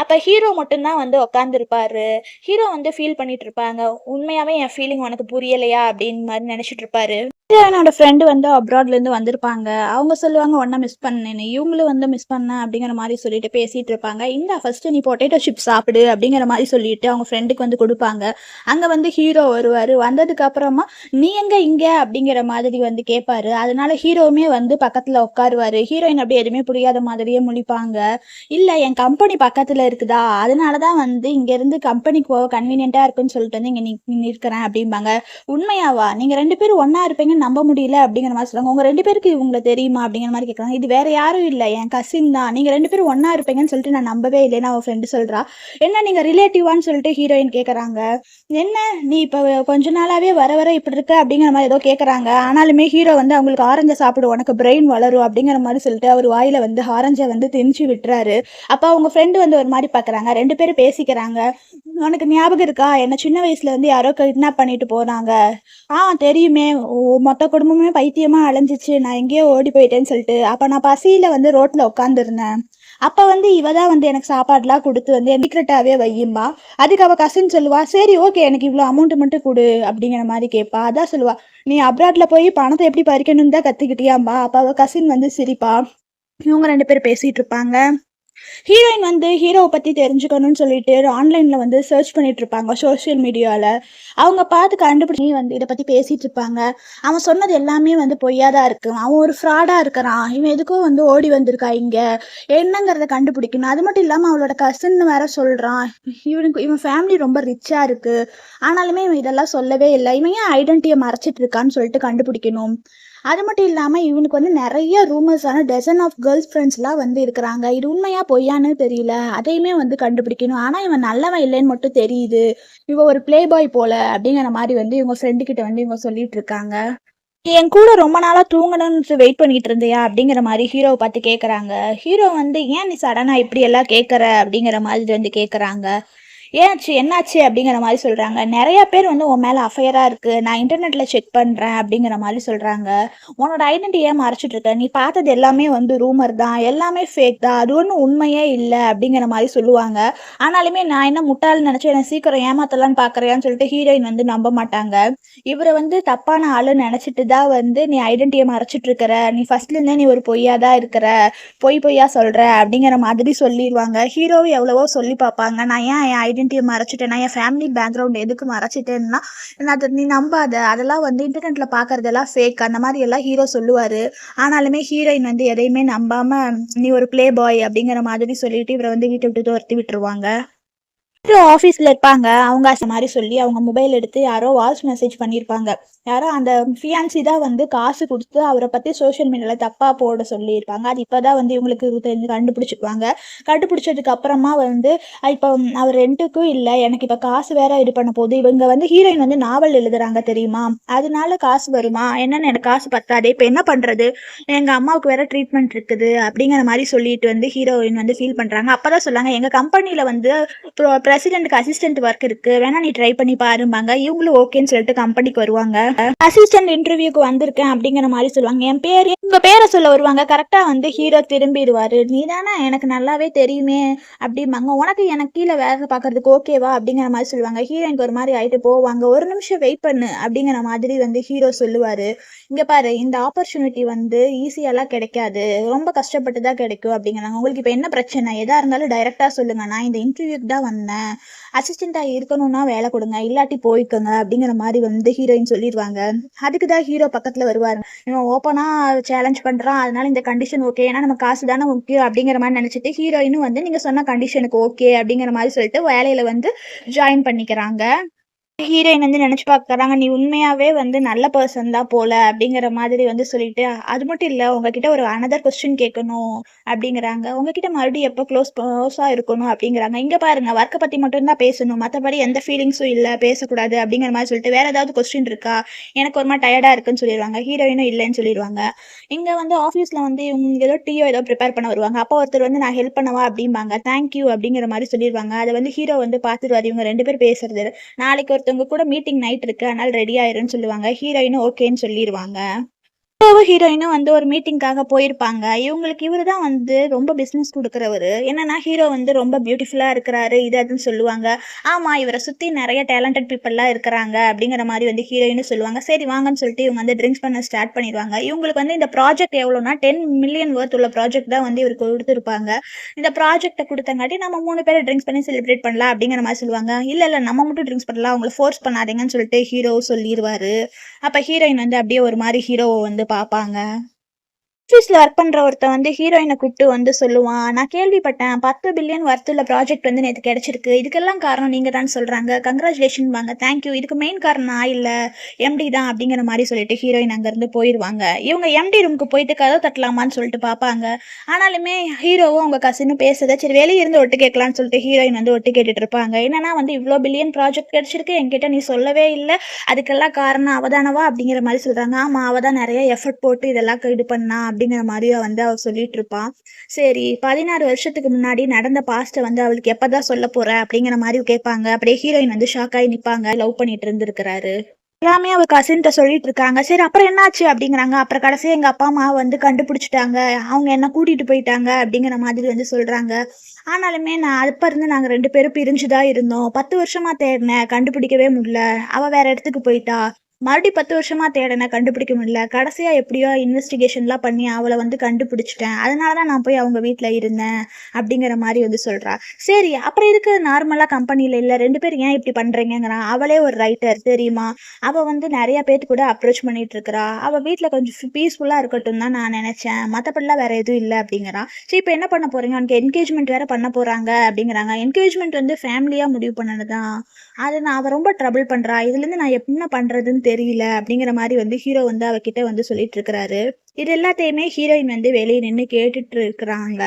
அப்ப ஹீரோ மட்டும் தான் வந்து உட்காந்துருப்பாரு. ஹீரோ வந்து ஃபீல் பண்ணிட்டு இருப்பாங்க. உண்மையாவே என் ஃபீலிங் உனக்கு புரியலையா? அப்படின்னு மாரி நெனச்சுட்டு இருப்பாரு. என்னோட ஃப்ரெண்டு வந்து அப்ராட்லேருந்து வந்திருப்பாங்க. அவங்க சொல்லுவாங்க உன்ன மிஸ் பண்ணேன்னு. இவங்களும் வந்து மிஸ் பண்ணேன் அப்படிங்கிற மாரி சொல்லிட்டு பேசிட்டு இருப்பாங்க. இந்தா ஃபர்ஸ்ட்டு நீ பொட்டேட்டோ சிப்ஸ் சாப்பிடு அப்படிங்கிற மாரி சொல்லிட்டு அவங்க ஃப்ரெண்டுக்கு வந்து குடுப்பாங்க. அங்க வந்து ஹீரோ வருவாரு. வந்ததுக்கு அப்புறமா நீ எங்க இங்க? அப்படிங்கிற மாதிரி வந்து கேட்பாரு. அதனால ஹீரோவுமே வந்து பக்கத்துல உட்காருவாரு. ஹீரோயின் அப்படியே எதுவுமே புரியாத மாதிரியே முழிப்பாங்க. இல்ல என் கம்பெனி பக்கத்துல இருக்குதா, அதனால தான் வந்து இங்கேருந்து கம்பெனிக்கு போக கன்வீனியன்ட்டா இருக்குன்னு சொல்லிட்டு வந்து இங்க நிற்கிறேன் அப்படிம்பாங்க. உண்மையாவா? நீங்க 2 பேரும் ஒண்ணா இருப்பீங்கன்னு நம்ப முடியல அப்படிங்கிற மாரி சொல்றாங்க. உங்க 2 பேருக்கு இவங்கள தெரியுமா? அப்படிங்கிற மாரி கேட்குறாங்க. இது வேற யாரும் இல்ல. என் கசின் தான். நீங்க 2 பேரும் ஒண்ணா இருப்பீங்கன்னு சொல்லிட்டு நான் நம்பவே இல்லைன்னு அவ ஃப்ரெண்ட் சொல்றா. என்ன நீங்க ரிலேட்டிவான்னு சொல்லிட்டு ஹீரோயின் கேட்கறாங்க. என்ன நீ இப்ப கொஞ்ச நாளாவே வர வர இப்படி இருக்க அப்படிங்கிற மாரி ஏதோ கேட்கறாங்க. ஆனாலுமே ஹீரோ வந்து அவங்களுக்கு ஆரஞ்ச சாப்பிடு உனக்கு பிரெயின் வளரும் அப்படிங்கிற மாரி சொல்லிட்டு அவர் வாயில வந்து ஆரஞ்ச வந்து திணிச்சு விட்டுறாரு. அப்ப அவங்க ஃப்ரெண்ட் வந்து ஒரு மாரி பார்க்குறாங்க. 2 பேரும் பேசிக்கிறாங்க. உனக்கு ஞாபகம் இருக்கா? என்ன சின்ன வயசுல வந்து யாரோ கிட்னாப் பண்ணிட்டு போனாங்க. தெரியுமே. மொத்த குடும்பமே பைத்தியமா அலைஞ்சுச்சு. நான் எங்கேயோ ஓடி போயிட்டேன்னு சொல்லிட்டு. அப்ப நான் பசியில வந்து ரோட்ல உட்காந்துருந்தேன். அப்ப வந்து இவ தான் வந்து எனக்கு சாப்பாடுலாம் குடுத்து வந்து என் சீக்ரெட்டாவே வையும்பா. அதுக்கு அவ கசின் சொல்லுவா, "சரி ஓகே எனக்கு இவ்ளோ அமௌண்ட் மட்டும் குடு" அப்படிங்கிற மாரி கேட்பா. அதான் சொல்லுவா, "நீ அப்ராட்ல போய் பணத்த எப்படி பறிக்கணும்னு தான் கத்துக்கிட்டியாம்பா." அப்ப அவ கசின் வந்து சிரிப்பா. இவங்க 2 பேரும் பேசிட்டு இருப்பாங்க. ஹீரோயின் வந்து ஹீரோவ பத்தி தெரிஞ்சுக்கணும்னு சொல்லிட்டு ஆன்லைன்ல வந்து சர்ச் பண்ணிட்டு இருப்பாங்க சோசியல் மீடியால. அவங்க பார்த்து கண்டுபிடிச்சு வந்து இத பத்தி பேசிட்டு இருப்பாங்க. அவன் சொன்னது எல்லாமே வந்து பொய்யா தான் இருக்கு. அவன் ஒரு ஃப்ராடா இருக்கிறான். இவன் எதுக்கோ வந்து ஓடி வந்திருக்கா இங்க. என்னங்கிறத கண்டுபிடிக்கணும். அது மட்டும் இல்லாம அவளோட கசின்னு வேற சொல்றான். இவன் ஃபேமிலி ரொம்ப ரிச்சா இருக்கு. ஆனாலுமே இவன் இதெல்லாம் சொல்லவே இல்ல. இவன் ஏன் ஐடென்டிட்டிய மறைச்சிட்டு இருக்கான்னு சொல்லிட்டு கண்டுபிடிக்கணும். அது மட்டும் இல்லாம இவனுக்கு வந்து நெறைய ரூமர்ஸான டசன் ஆஃப் கேர்ள் ஃப்ரெண்ட்ஸ்லாம் வந்து இருக்கிறாங்க. இது உண்மையா பொய்யான்னு தெரியல. அதையுமே வந்து கண்டுபிடிக்கணும். ஆனா இவன் நல்லவன் இல்லைன்னு மட்டும் தெரியுது. இவன் ஒரு பிளே பாய் போல அப்படிங்கிற மாரி வந்து இவங்க ஃப்ரெண்டு கிட்ட வந்து இவங்க சொல்லிட்டு இருக்காங்க. "நீ என் கூட ரொம்ப நாளா தூங்கணும்னு வெயிட் பண்ணிட்டு இருந்தியா?" அப்படிங்கிற மாரி ஹீரோவ பார்த்து கேட்கறாங்க. ஹீரோ வந்து, "ஏன் நீ சடனா இப்படி எல்லாம் கேட்கற?" அப்படிங்கிற மாதிரி வந்து கேட்கறாங்க. "ஏனாச்சு? என்னாச்சு?" அப்படிங்கிற மாரி சொல்றாங்க. "நெறைய பேர் வந்து உன் மேல அஃபையரா இருக்கு. நான் இன்டர்நெட்ல செக் பண்றேன்" அப்படிங்கிற மாரி சொல்றாங்க. "உன்னோட ஐடென்டிட்டி ஏன் மறைச்சிட்டு இருக்க? நீ பார்த்தது எல்லாமே வந்து ரூமர் தான். எல்லாமே ஃபேக் தான். அது ஒண்ணும் உண்மையே இல்ல" அப்படிங்கிற மாரி சொல்லுவாங்க. ஆனாலுமே நான் என்ன முட்டாள்ன்னு நெனச்சு என்ன சீக்கிரம் ஏமாத்தலான்னு பார்க்குறியான்னு சொல்லிட்டு ஹீரோயின் வந்து நம்ப மாட்டாங்க. இவர வந்து தப்பான ஆளுன்னு நெனச்சுட்டு தான் வந்து நீ ஐடென்டிட்டிய மறைச்சிட்டு இருக்கிற. நீ ஃபர்ஸ்ட்லேருந்தே நீ ஒரு பொய்யா தான் இருக்கிற. பொய்யா சொல்ற அப்படிங்கிற மாதிரி சொல்லிருவாங்க. ஹீரோவும் எவ்வளவோ சொல்லி பார்ப்பாங்க. நான் ஏன் என் ஐடென்டிட்டிய மறைச்சுட்டேன்னா, என் ஃபேமிலி பேக்ரவுண்ட் எதுக்கு மறைச்சிட்டேன்னா, நான் அத நீ நம்பாத. அதெல்லாம் வந்து இன்டர்நெட்ல பார்க்கறதெல்லாம் ஃபேக் அந்த மாரி எல்லாம் ஹீரோ சொல்லுவாரு. ஆனாலுமே ஹீரோயின் வந்து எதையுமே நம்பாம, நீ ஒரு பிளே பாய் அப்படிங்கிற மாதிரி சொல்லிட்டு இவர வந்து வீட்ட விட்டு தொரத்தி விட்டுருவாங்க. ஆஃபீஸ்ல இருப்பாங்க. அவங்க மாரி சொல்லி அவங்க மொபைல் எடுத்து யாரோ வாய்ஸ் மெசேஜ் பண்ணியிருப்பாங்க. யாரோ அந்த ஃபியான்சி தான் வந்து காசு கொடுத்து அவரை பற்றி சோஷியல் மீடியாவில் தப்பாக போட சொல்லியிருப்பாங்க. அது இப்போ தான் வந்து இவங்களுக்கு தெரிஞ்சு கண்டுபிடிச்சிக்குவாங்க. கண்டுபிடிச்சதுக்கு அப்புறமா வந்து இப்போ அவர் ரெண்டுக்கும் இல்லை, எனக்கு இப்போ காசு வேற இது பண்ண போகுது. இவங்க வந்து ஹீரோயின் வந்து நாவல் எழுதுறாங்க தெரியுமா, அதனால காசு வருமா என்னன்னு எனக்கு காசு பத்தாது, இப்போ என்ன பண்ணுறது, எங்கள் அம்மாவுக்கு வேற ட்ரீட்மெண்ட் இருக்குது அப்படிங்கிற மாதிரி சொல்லிட்டு வந்து ஹீரோயின் வந்து ஃபீல் பண்ணுறாங்க. அப்போ தான் சொல்லாங்க, எங்கள் கம்பெனியில் வந்து பிரசிடென்ட்க்கு அசிஸ்டன்ட் ஒர்க் இருக்குது, வேணா நீ ட்ரை பண்ணி பாரும்பாங்க. இவங்களும் ஓகேன்னு சொல்லிட்டு கம்பெனிக்கு வருவாங்க. அசிஸ்டன்ட் இன்டர்வியூக்கு வந்திருக்கேன் அப்படிங்கிற மாதிரி சொல்லுவாங்க. என் பேர் உங்க பேரை சொல்ல வருவாங்க. கரெக்டா வந்து ஹீரோ திரும்பிடுவாரு. நீ தானே, எனக்கு நல்லாவே தெரியுமே அப்படிம்பாங்க. உனக்கு எனக்கு கீழே வேலை பார்க்கறதுக்கு ஓகேவா அப்படிங்கிற மாதிரி சொல்லுவாங்க. ஹீரோயினுக்கு ஒரு மாதிரி ஆயிட்டு போவாங்க. ஒரு நிமிஷம் வெயிட் பண்ணு அப்படிங்கிற மாதிரி வந்து ஹீரோ சொல்லுவாரு. இங்க பாரு, இந்த ஆப்பர்ச்சுனிட்டி வந்து ஈஸியெல்லாம் கிடைக்காது, ரொம்ப கஷ்டப்பட்டு தான் கிடைக்கும் அப்படிங்கிறாங்க. உங்களுக்கு இப்போ என்ன பிரச்சனை, எதா இருந்தாலும் டைரக்டா சொல்லுங்க, நான் இந்த இன்டர்வியூக்கு தான் வந்தேன், அசிஸ்டண்டா இருக்கணும்னா வேலை கொடுங்க, இல்லாட்டி போய்க்கோங்க அப்படிங்கிற மாதிரி வந்து ஹீரோயின் சொல்லிடுவாங்க. அதுக்குதான் ஹீரோ பக்கத்துல வருவாரு. இவன் ஓப்பனா சேலஞ்ச் பண்றான், அதனால இந்த கண்டிஷன் ஓகே, ஏன்னா நம்ம காசு தானே முக்கியம் அப்படிங்கிற மாதிரி நினைச்சிட்டு ஹீரோயினும் வந்து நீங்க சொன்ன கண்டிஷனுக்கு ஓகே அப்படிங்கிற மாதிரி சொல்லிட்டு வேலையில வந்து ஜாயின் பண்ணிக்கிறாங்க. ஹீரோயின் வந்து நினைச்சு பாக்குறாங்க, நீ உண்மையாவே வந்து நல்ல பர்சன் தான் போல அப்படிங்கிற மாதிரி வந்து சொல்லிட்டு, அது மட்டும் இல்ல உங்ககிட்ட ஒரு அனதர் கொஸ்டின் கேட்கணும் அப்படிங்கிறாங்க. உங்ககிட்ட மறுபடியும் எப்போ க்ளோஸா இருக்கணும் அப்படிங்கிறாங்க. இங்க பாருங்க, ஒர்க்கை பத்தி மட்டும் தான் பேசணும், மற்றபடி எந்த ஃபீலிங்ஸும் இல்ல, பேசக்கூடாது அப்படிங்கிற மாதிரி சொல்லிட்டு, வேற ஏதாவது கொஸ்டின் இருக்கா, எனக்கு ஒரு மாதிரி டயர்டா இருக்குன்னு சொல்லிடுவாங்க. ஹீரோயினும் இல்லைன்னு சொல்லிடுவாங்க. இங்க வந்து ஆஃபீஸ்ல வந்து இவங்க ஏதோ டீயோ ஏதோ ப்ரிப்பேர் பண்ண வருவாங்க. அப்போ ஒருத்தர் வந்து நான் ஹெல்ப் பண்ணவா அப்படிம்பாங்க. தேங்க்யூ அப்படிங்கிற மாதிரி சொல்லிடுவாங்க. அதை வந்து ஹீரோ வந்து பார்த்துருவாரு, இவங்க ரெண்டு பேர் பேசுறது. நாளைக்கு ஒருத்தவங்க கூட மீட்டிங் நைட் இருக்கு, அதனால ரெடி ஆயிருன்னு சொல்லுவாங்க. ஹீரோயினும் ஓகேன்னு சொல்லிடுவாங்க. ஹீரோயினும் வந்து ஒரு மீட்டிங்காக போயிருப்பாங்க. இவங்களுக்கு இவரு தான் வந்து ரொம்ப பிசினஸ் கொடுக்குறவரு. என்னன்னா ஹீரோ வந்து ரொம்ப பியூட்டிஃபுல்லா இருக்கிறாரு, இது அதுன்னு சொல்லுவாங்க. ஆமா, இவரை சுத்தி நிறைய டேலண்டட் பீப்புள்லாம் இருக்கிறாங்க அப்படிங்கிற மாதிரி வந்து ஹீரோயினும் சொல்லுவாங்க. சரி வாங்கன்னு சொல்லிட்டு இவங்க வந்து ட்ரிங்க்ஸ் பண்ண ஸ்டார்ட் பண்ணிடுவாங்க. இவங்களுக்கு வந்து இந்த ப்ராஜெக்ட் எவ்வளோனா 10 மில்லியன் ஒர்த் உள்ள ப்ராஜெக்ட் தான் வந்து இவருக்கு கொடுத்துருப்பாங்க. இந்த ப்ராஜெக்டை கொடுத்தங்காட்டி நம்ம 3 பேரை ட்ரிங்க்ஸ் பண்ணி செலிப்ரேட் பண்ணலாம் அப்படிங்கிற மாதிரி சொல்லுவாங்க. இல்ல நம்ம மட்டும் ட்ரிங்க்ஸ் பண்ணலாம், அவங்களை ஃபோர்ஸ் பண்ணாதீங்கன்னு சொல்லிட்டு ஹீரோ சொல்லிடுவாரு. அப்ப ஹீரோயின் வந்து அப்படியே ஒரு மாதிரி ஹீரோவை வந்து பார்ப்பாங்க. ஆஃபீஸில் ஒர்க் பண்ணுற ஒருத்தன் வந்து ஹீரோயினை கூப்பிட்டு வந்து சொல்லுவான், நான் கேள்விப்பட்டேன் 10 பில்லியன் ஒர்த்துள்ள ப்ராஜெக்ட் வந்து நேற்று கிடைச்சிருக்கு, இதுக்கெல்லாம் காரணம் நீங்கள் தான் சொல்கிறாங்க, கங்க்ராச்சுலேஷன் வாங்க, தேங்க்யூ, இதுக்கு மெயின் காரணம் நான் இல்லை, எம்டி தான் அப்படிங்கிற மாதிரி சொல்லிட்டு ஹீரோயின் அங்கேருந்து போயிடுவாங்க. இவங்க எம்டி ரூமுக்கு போயிட்டு கதவை தட்டலாமான்னு சொல்லிட்டு பார்ப்பாங்க. ஆனாலுமே ஹீரோவும் அவங்க கசினும் பேசுறதை சரி வெளியே இருந்து ஒட்டு கேட்கலான்னு சொல்லிட்டு ஹீரோயின் வந்து ஒட்டு கேட்டுட்டு இருப்பாங்க. என்னன்னா வந்து இவ்வளோ பில்லியன் ப்ராஜெக்ட் கிடைச்சிருக்கு, என்கிட்ட நீ சொல்லவே இல்லை, அதுக்கெல்லாம் காரணம் அவதானவா அப்படிங்கிற மாதிரி சொல்கிறாங்க. ஆமாம், அவள் தான் நிறைய எஃபர்ட் போட்டு இதெல்லாம் இது பண்ணா அப்படிங்கிற மாதிரி வந்து அவ சொல்லிட்டு இருப்பான். சரி, 16 வருஷத்துக்கு முன்னாடி நடந்த பாஸ்ட்டை வந்து அவளுக்கு எப்பதான் சொல்ல போற அப்படிங்கிற மாதிரி கேட்பாங்க. அப்படியே ஹீரோயின் வந்து ஷாக் ஆகி நிப்பாங்க. லவ் பண்ணிட்டு இருந்திருக்கிறாரு எல்லாமே அவர் கசின்கிட்ட சொல்லிட்டு இருக்காங்க. சரி அப்புறம் என்னாச்சு அப்படிங்கிறாங்க. அப்புறம் கடைசியா எங்க அப்பா அம்மா வந்து கண்டுபிடிச்சிட்டாங்க, அவங்க என்ன கூட்டிட்டு போயிட்டாங்க அப்படிங்கிற மாதிரி வந்து சொல்றாங்க. ஆனாலுமே நான் அப்ப இருந்து நாங்க 2 பேரும் பிரிஞ்சுதான் இருந்தோம். 10 வருஷமா தேடினேன், கண்டுபிடிக்கவே முடியல, அவ வேற இடத்துக்கு போயிட்டா, மறுபடியும் 10 வருஷமா தேடினேன், கண்டுபிடிக்க முடியல, கடைசியா எப்படியோ இன்வெஸ்டிகேஷன்லாம் பண்ணி அவளை வந்து கண்டுபிடிச்சிட்டேன், அதனாலதான் நான் போய் அவங்க வீட்டுல இருந்தேன் அப்படிங்கிற மாதிரி வந்து சொல்றா. சரி அப்புறம் இருக்கு, நார்மலா கம்பெனில இல்ல 2 பேரும் ஏன் இப்படி பண்றீங்கிறான். அவளே ஒரு ரைட்டர் தெரியுமா, அவ வந்து நிறைய பேர்த்து கூட அப்ரோச் பண்ணிட்டு இருக்கிறா, அவ வீட்டுல கொஞ்சம் பீஸ்ஃபுல்லா இருக்கட்டும் தான் நான் நினைச்சேன், மத்தபடிலாம் வேற எதுவும் இல்லை அப்படிங்கிறான். சரி இப்ப என்ன பண்ண போறீங்க, உனக்கு என்கேஜ்மெண்ட் வேற பண்ண போறாங்க அப்படிங்கிறாங்க. என்கேஜ்மெண்ட் வந்து ஃபேமிலியா முடிவு பண்ணதுதான், அது நான் அவ ரொம்ப ட்ரபிள் பண்றா, இதுல இருந்து நான் என்ன பண்றதுன்னு தெரியல அப்படிங்கிற மாதிரி வந்து ஹீரோ வந்து அவகிட்ட வந்து சொல்லிட்டு இருக்கிறாரு. இது எல்லாத்தையுமே ஹீரோயின் வந்து வெளியே நின்று கேட்டுட்டு இருக்கிறாங்க.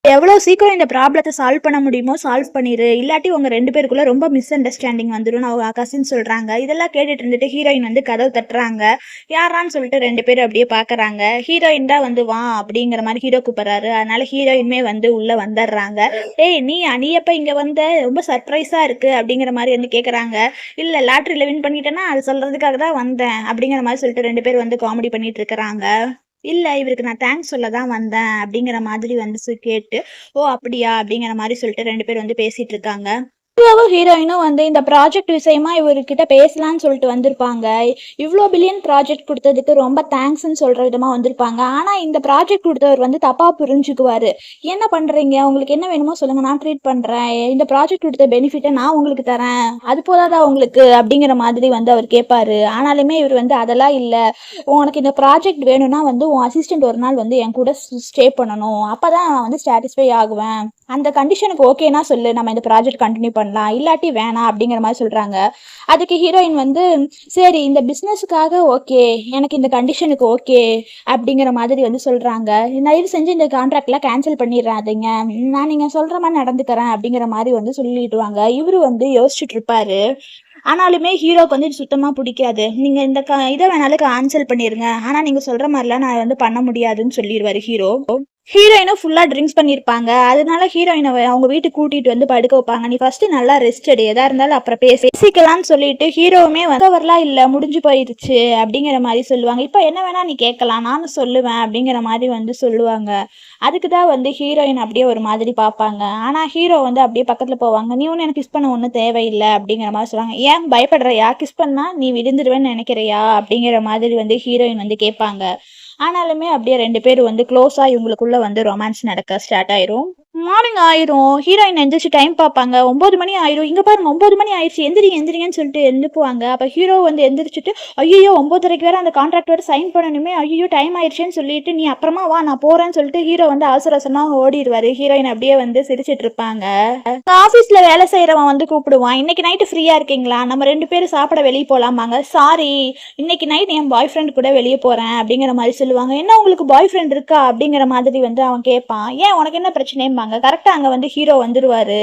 எவ்வளோ சீக்கிரம் இந்த ப்ராப்ளத்தை சால்வ் பண்ண முடியுமோ சால்வ் பண்ணிடு, இல்லாட்டி உங்க 2 பேருக்குள்ள ரொம்ப மிஸ் அண்டர்ஸ்டாண்டிங் வந்துடும் அவங்க கசின் சொல்றாங்க. இதெல்லாம் கேட்டுட்டு இருந்துட்டு ஹீரோயின் வந்து கதவு தட்டுறாங்க. யாரான்னு சொல்லிட்டு 2 பேரும் அப்படியே பாக்குறாங்க. ஹீரோயின் தான் வந்து வா அப்படிங்கிற மாதிரி ஹீரோ கூப்பிடுறாரு. அதனால ஹீரோயின்மே வந்து உள்ள வந்துடுறாங்க. ஏய் நீ எப்ப இங்க வந்த, ரொம்ப சர்ப்ரைஸா இருக்கு அப்படிங்கிற மாதிரி வந்து கேக்குறாங்க. இல்ல லாட்டரியில வின் பண்ணிட்டேன்னா அது சொல்றதுக்காக தான் வந்தேன் அப்படிங்கிற மாதிரி சொல்லிட்டு 2 பேர் வந்து காமெடி பண்ணிட்டு இருக்கிறாங்க. இல்ல இவருக்கு நான் தேங்க்ஸ் சொல்ல தான் வந்தேன் அப்படிங்கிற மாதிரி வந்து கேட்டு, ஓ அப்படியா அப்படிங்கிற மாதிரி சொல்லிட்டு 2 பேர் வந்து பேசிட்டு இருக்காங்க. ஹீரோயினும் வந்து இந்த ப்ராஜெக்ட் விஷயமா இவர்கிட்ட பேசலாம்னு சொல்லிட்டு வந்திருப்பாங்க. இவ்வளோ பில்லியன் ப்ராஜெக்ட் கொடுத்ததுக்கு ரொம்ப தேங்க்ஸ்ன்னு சொல்ற விதமா வந்திருப்பாங்க. ஆனா இந்த ப்ராஜெக்ட் கொடுத்தவர் வந்து தப்பா புரிஞ்சுக்குவாரு. என்ன பண்றீங்க, உங்களுக்கு என்ன வேணுமோ சொல்லுங்க, நான் ட்ரீட் பண்றேன், இந்த ப்ராஜெக்ட் கொடுத்த பெனிஃபிட்டை நான் உங்களுக்கு தரேன், அது போதாதா உங்களுக்கு அப்படிங்கிற மாதிரி வந்து அவர் கேட்பாரு. ஆனாலுமே இவர் வந்து அதெல்லாம் இல்லை, உனக்கு இந்த ப்ராஜெக்ட் வேணும்னா வந்து உன் அசிஸ்டன்ட் ஒரு நாள் வந்து என் கூட ஸ்டே பண்ணணும், அப்பதான் நான் வந்து சாட்டிஸ்ஃபை ஆகுவேன், அந்த கண்டிஷனுக்கு ஓகேனா சொல்லு, நம்ம இந்த ப்ராஜெக்ட் கண்டினியூ பண்ணலாம் பண்ணலாம், இல்லாட்டி வேணாம் அப்படிங்கிற மாதிரி சொல்றாங்க. அதுக்கு ஹீரோயின் வந்து சரி இந்த பிஸ்னஸுக்காக ஓகே, எனக்கு இந்த கண்டிஷனுக்கு ஓகே அப்படிங்கிற மாதிரி வந்து சொல்றாங்க. தயவு செஞ்சு இந்த கான்ட்ராக்ட்லாம் கேன்சல் பண்ணிடுறாதீங்க, நான் நீங்க சொல்ற மாதிரி நடந்துக்கிறேன் அப்படிங்கிற மாதிரி வந்து சொல்லிடுவாங்க. இவரு வந்து யோசிச்சுட்டு இருப்பாரு. ஆனாலுமே ஹீரோக்கு வந்து இது சுத்தமா பிடிக்காது. நீங்க இந்த இதை வேணாலும் கேன்சல் பண்ணிருங்க, ஆனா நீங்க சொல்ற மாதிரிலாம் நான் வந்து பண்ண முடியாதுன்னு சொல்லிடுவாரு ஹீரோ. ஹீரோயினும் ஃபுல்லா ட்ரிங்க்ஸ் பண்ணியிருப்பாங்க. அதனால ஹீரோயினை அவங்க வீட்டுக்கு கூட்டிட்டு வந்து படுக்க வைப்பாங்க. நீ ஃபர்ஸ்ட் நல்லா ரெஸ்ட் எடு, எதா இருந்தாலும் அப்புறம் பேசிக்கலாம்னு சொல்லிட்டு ஹீரோவுமே வரலாம் இல்ல முடிஞ்சு போயிருச்சு அப்படிங்கிற மாதிரி சொல்லுவாங்க. இப்போ என்ன வேணா நீ கேட்கலாம், நானும் சொல்லுவேன் அப்படிங்கிற மாதிரி வந்து சொல்லுவாங்க. அதுக்கு தான் வந்து ஹீரோயின் அப்படியே ஒரு மாதிரி பார்ப்பாங்க. ஆனா ஹீரோ வந்து அப்படியே பக்கத்துல போவாங்க. நீ ஒன்றும் எனக்கு கிஸ் பண்ண ஒன்றும் தேவையில்லை அப்படிங்கிற மாதிரி சொல்லுவாங்க. ஏன் பயப்படுறியா, கிஸ் பண்ணா நீ விழுந்துருவேன்னு நினைக்கிறியா அப்படிங்கிற மாதிரி வந்து ஹீரோயின் வந்து கேட்பாங்க. ஆனாலுமே அப்படியே 2 பேரும் வந்து க்ளோஸா இவங்களுக்குள்ள வந்து ரொமான்ஸ் நடக்க ஸ்டார்ட் ஆயிரும். மார்னிங் ஆயிரும். ஹீரோயின் எந்திரிச்சு டைம் பார்ப்பாங்க. 9 மணி ஆயிரும். இங்க பாருங்க 9 மணி ஆயிடுச்சு, எந்திரிங்கன்னு சொல்லிட்டு எழுப்புவாங்க. அப்ப ஹீரோ வந்து எந்திரிச்சிட்டு ஐயோ 9:30 வேற அந்த கான்ட்ராக்ட் வேற சைன் பண்ணணுமே, ஐயோ டைம் ஆயிடுச்சுன்னு சொல்லிட்டு நீ அப்புறமா வா நான் போறேன்னு சொல்லிட்டு ஹீரோ வந்து அவசர அவசரமா ஓடிடுவாரு. ஹீரோயின் அப்படியே வந்து சிரிச்சிட்டு இருப்பாங்க. ஆபீஸ்ல வேலை செய்யறவன் வந்து கூப்பிடுவான். இன்னைக்கு நைட்டு ஃப்ரீயா இருக்கீங்களா, நம்ம 2 பேரும் சாப்பிட வெளியே போலாமாங்க. சாரி, இன்னைக்கு நைட் என் பாய் ஃப்ரெண்ட் கூட வெளியே போறேன் அப்படிங்கிற மாதிரி சொல்லுவாங்க. என்ன உங்களுக்கு பாய் ஃப்ரெண்ட் இருக்கா அப்படிங்கிற மாதிரி வந்து அவன் கேட்பான். ஏன் உனக்கு என்ன பிரச்சனைம்பாங்க. கரெக்டா அங்க வந்து ஹீரோ வந்துருவாரு.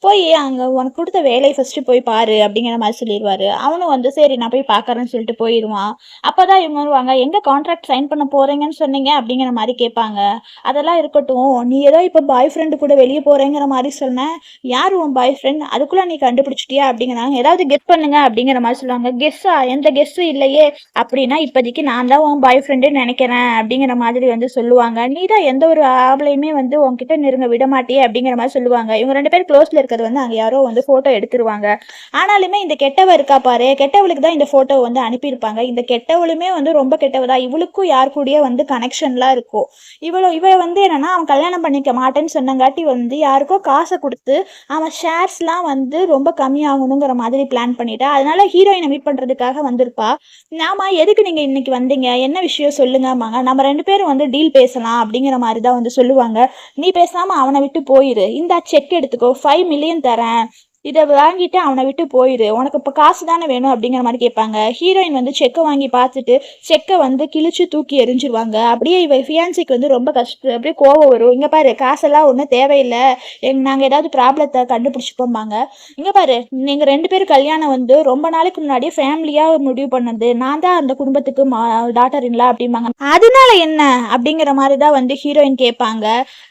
போய் அங்க உனக்கு கொடுத்த வேலையை ஃபர்ஸ்ட் போய் பாரு அப்படிங்கிற மாதிரி சொல்லிடுவாரு. அவனும் வந்து சரி நான் போய் பாக்குறேன்னு சொல்லிட்டு போயிடுவான். அப்பதான் இவங்க வருவாங்க. எங்க கான்ட்ராக்ட் சைன் பண்ண போறீங்கன்னு சொன்னீங்க அப்படிங்கிற மாதிரி கேட்பாங்க. அதெல்லாம் இருக்கட்டும், நீ ஏதோ இப்ப பாய் ஃப்ரெண்டு கூட வெளியே போறேங்கிற மாதிரி சொன்ன, யார் உன் பாய் ஃப்ரெண்ட், அதுக்குள்ள நீ கண்டுபிடிச்சிட்டியா அப்படிங்கிறாங்க. ஏதாவது கெஸ் பண்ணுங்க அப்படிங்கிற மாதிரி சொல்லுவாங்க. கெஸ்ஸா, எந்த கெஸ்ஸும் இல்லையே அப்படின்னா, இப்போதைக்கு நான் தான் உன் பாய் ஃப்ரெண்டுன்னு நினைக்கிறேன் அப்படிங்கிற மாதிரி வந்து சொல்லுவாங்க. நீ தான் எந்த ஒரு ஆம்பளையுமே வந்து உன்கிட்ட நெருங்க விட மாட்டியே அப்படிங்கிற மாதிரி சொல்லுவாங்க. இவங்க 2 பேரும் க்ளோஸ்ல இருக்கிறது வந்து அங்கே யாரோ வந்து போட்டோ எடுத்துருவாங்க. ஆனாலுமே இந்த கெட்டவ இருக்கா பாரு, கெட்டவளுக்கு தான் இந்த போட்டோ வந்து அனுப்பியிருப்பாங்க. இந்த கெட்டவளுமே வந்து ரொம்ப கெட்டவதா, இவளுக்கும் யார் கூடயே வந்து கனெக்ஷன்லாம் இருக்கும். இவ வந்து என்னன்னா அவன் கல்யாணம் பண்ணிக்க மாட்டேன்னு சொன்னங்காட்டி வந்து யாருக்கோ காசை கொடுத்து அவன் ஷேர்ஸ்லாம் வந்து ரொம்ப கம்மியாகணுங்கிற மாதிரி பிளான் பண்ணிட்டா. அதனால ஹீரோயினை மீட் பண்றதுக்காக வந்திருப்பா. ஆமா எதுக்கு நீங்க இன்னைக்கு வந்தீங்க, என்ன விஷயம் சொல்லுங்கம்மாங்க. நம்ம 2 பேரும் வந்து டீல் பேசலாம் அப்படிங்கிற மாதிரி தான் வந்து சொல்லுவாங்க. நீ பேசாம அவனை விட்டு போயிரு, இந்த செக் எடுத்துக்கோ, 5 மில்லியன் தரேன், இதை வாங்கிட்டு அவனை விட்டு போயிரு, உனக்கு இப்போ காசு தானே வேணும் அப்படிங்கிற மாதிரி கேட்பாங்க. ஹீரோயின் வந்து செக்கை வாங்கி பார்த்துட்டு செக்கை வந்து கிழிச்சு தூக்கி எரிஞ்சிருவாங்க. அப்படியே இவ ஃபியான்சிக்கு வந்து ரொம்ப கஷ்டம், அப்படியே கோவம் வரும். இங்கே பாரு காசெல்லாம் ஒன்றும் தேவையில்லை, நாங்கள் ஏதாவது ப்ராப்ளத்தை கண்டுபிடிச்சிப்போம்பாங்க. இங்கே பாரு நீங்கள் 2 பேரும் கல்யாணம் வந்து ரொம்ப நாளைக்கு முன்னாடியே ஃபேமிலியாக முடிவு பண்ணது, நான் தான் அந்த குடும்பத்துக்கு டாட்டர் இல்லை அப்படிம்பாங்க. அதனால என்ன அப்படிங்கிற மாதிரி தான் வந்து ஹீரோயின் கேட்பாங்க.